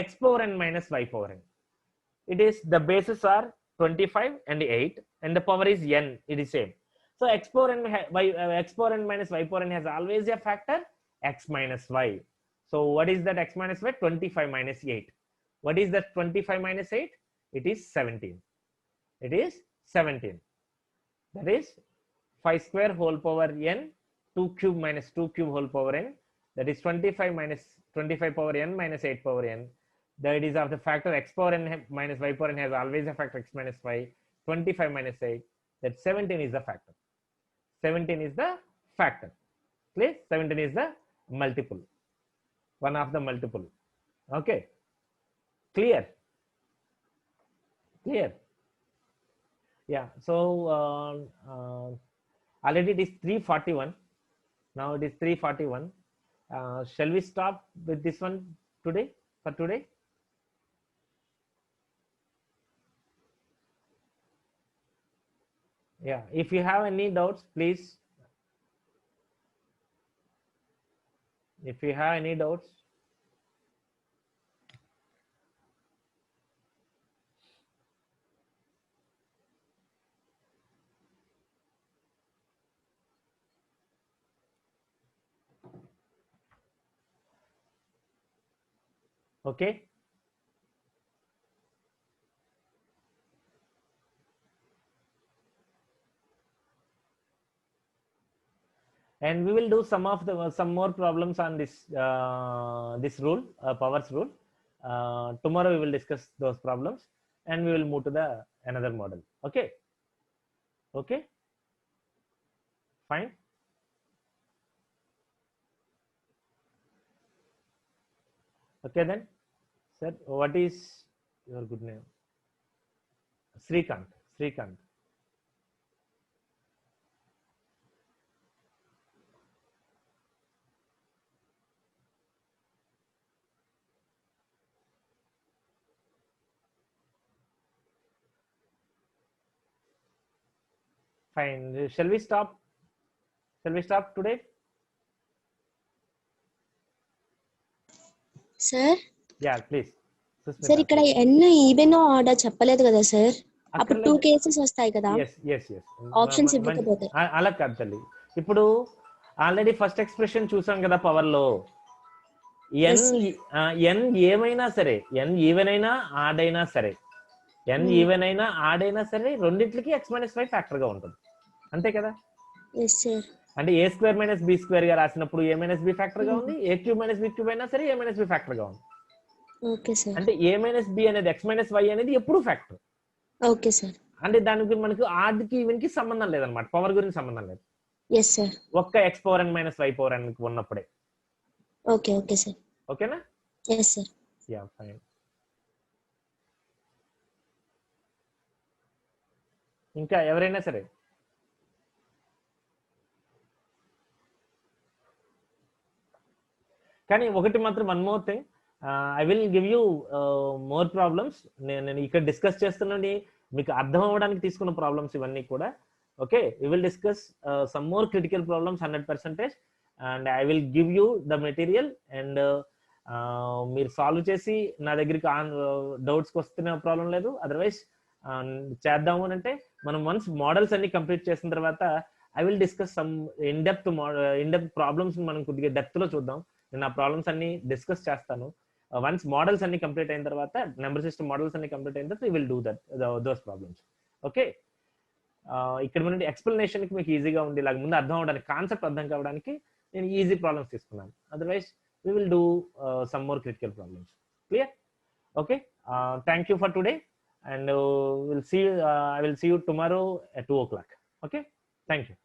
x power n minus y power n. It is the bases are 25 and 8 and the power is n, it is same. So x power n minus y power n has always a factor x minus y. So what is that x minus y? 25 minus 8. What is that 25 minus 8? It is 17. It is 17. That is 5 square whole power n, 2 cube minus 2 cube whole power n. That is 25 minus 25 power n minus 8 power n. That is of the factor x power n minus y power n has always a factor x minus y. 25 minus 8. That 17 is the factor. 17 is the factor. Please, 17 is the multiple. One of the multiple. Okay. Clear. Yeah. So already it is 3:41. Now it is 3:41. Shall we stop with this one today? For today? Yeah. If you have any doubts, please. If you have any doubts. Okay. and we will do some more problems on this this rule, powers rule. Tomorrow we will discuss those problems and we will move to the another model. Okay, okay, fine. Okay then, sir, what is your good name? Srikant. Srikant. Fine. Shall we stop? Shall we stop today? Sir Yeah, please. Sir Susmita. ఇక్కడ ఎన్ even order చెప్పలేదు కదా sir, అప్పుడు 2 అక్కర్లేదు. Cases వస్తాయి కదా, yes options ఇవ్వకపోతే. అలా కాదు తల్లి. ఇప్పుడు ఆల్రెడీ ఫస్ట్ ఎక్స్ప్రెషన్ చూసాం కదా పవర్ లో. Yes, ఎన్ ఏమైనా సరే, ఎన్ ఈవెన్ అయినా ఆడ్ అయినా సరే, ఎన్ ఈవెన్ అయినా ఆడ్ అయినా సరే రెండింటికి x-5 ఫ్యాక్టర్ గా ఉంటుంది, అంతే కదా. Yes sir. అంటే a square minus b square గా రాసినప్పుడు a మైనస్ b ఫ్యాక్టర్ గా ఉంది, a cube minus b cube అయినా సరే a మైనస్ b ఫ్యాక్టర్ గా ఉంది. Okay sir. అంటే a మైనస్ b అనేది x మైనస్ y అనేది ఎప్పుడు ఫ్యాక్టర్. Okay sir. అంటే దానికి మనకు ఆడ్ కి ఈవెన్ కి సంబంధం లేదన్నమాట, పవర్ గురించి సంబంధం లేదు. Yes sir. ఒక్క x పవర్ n మైనస్ y పవర్ n ఉన్నప్పుడే. Okay okay sir. ఓకేనా? Yes sir. Yeah, fine. ఇంకా ఎవరైనా సరే కానీ ఒకటి మాత్రం one more thing, I will give you more problems. నేను ఇక్కడ డిస్కస్ చేస్తున్నది మీకు అర్థం అవ్వడానికి తీసుకున్న ప్రాబ్లమ్స్ ఇవన్నీ కూడా. Okay, we will discuss some more critical problems 100%, and I will give you the material. అండ్ మీరు సాల్వ్ చేసి నా దగ్గరికి డౌట్స్కి వస్తున్న ప్రాబ్లం లేదు. అదర్వైజ్ చేద్దాము అని అంటే మనం వన్స్ మోడల్స్ అన్ని కంప్లీట్ చేసిన తర్వాత I will discuss some in depth problems మనం కొద్దిగా డెప్త్ లో చూద్దాం. నేను ఆ ప్రాబ్లమ్స్ అన్ని డిస్కస్ చేస్తాను. వన్స్ మోడల్స్ అన్ని కంప్లీట్ అయిన తర్వాత, నెంబర్ సిస్టమ్ మోడల్స్ అన్ని కంప్లీట్ అయిన తర్వాత will do those problems. Okay, ఇక్కడ నుండి ఎక్స్ప్లెనేషన్ కి మీకు ఈజీగా ఉండి ఇలాగ ముందు అర్థం అవడానికి, కాన్సెప్ట్ అర్థం కావడానికి నేను ఈజీ ప్రాబ్లమ్స్ తీసుకున్నాను. Otherwise we will do some more critical problems. Clear? Okay, thank you for today, and we'll see I will see you tomorrow at 2 o'clock. Okay, thank you.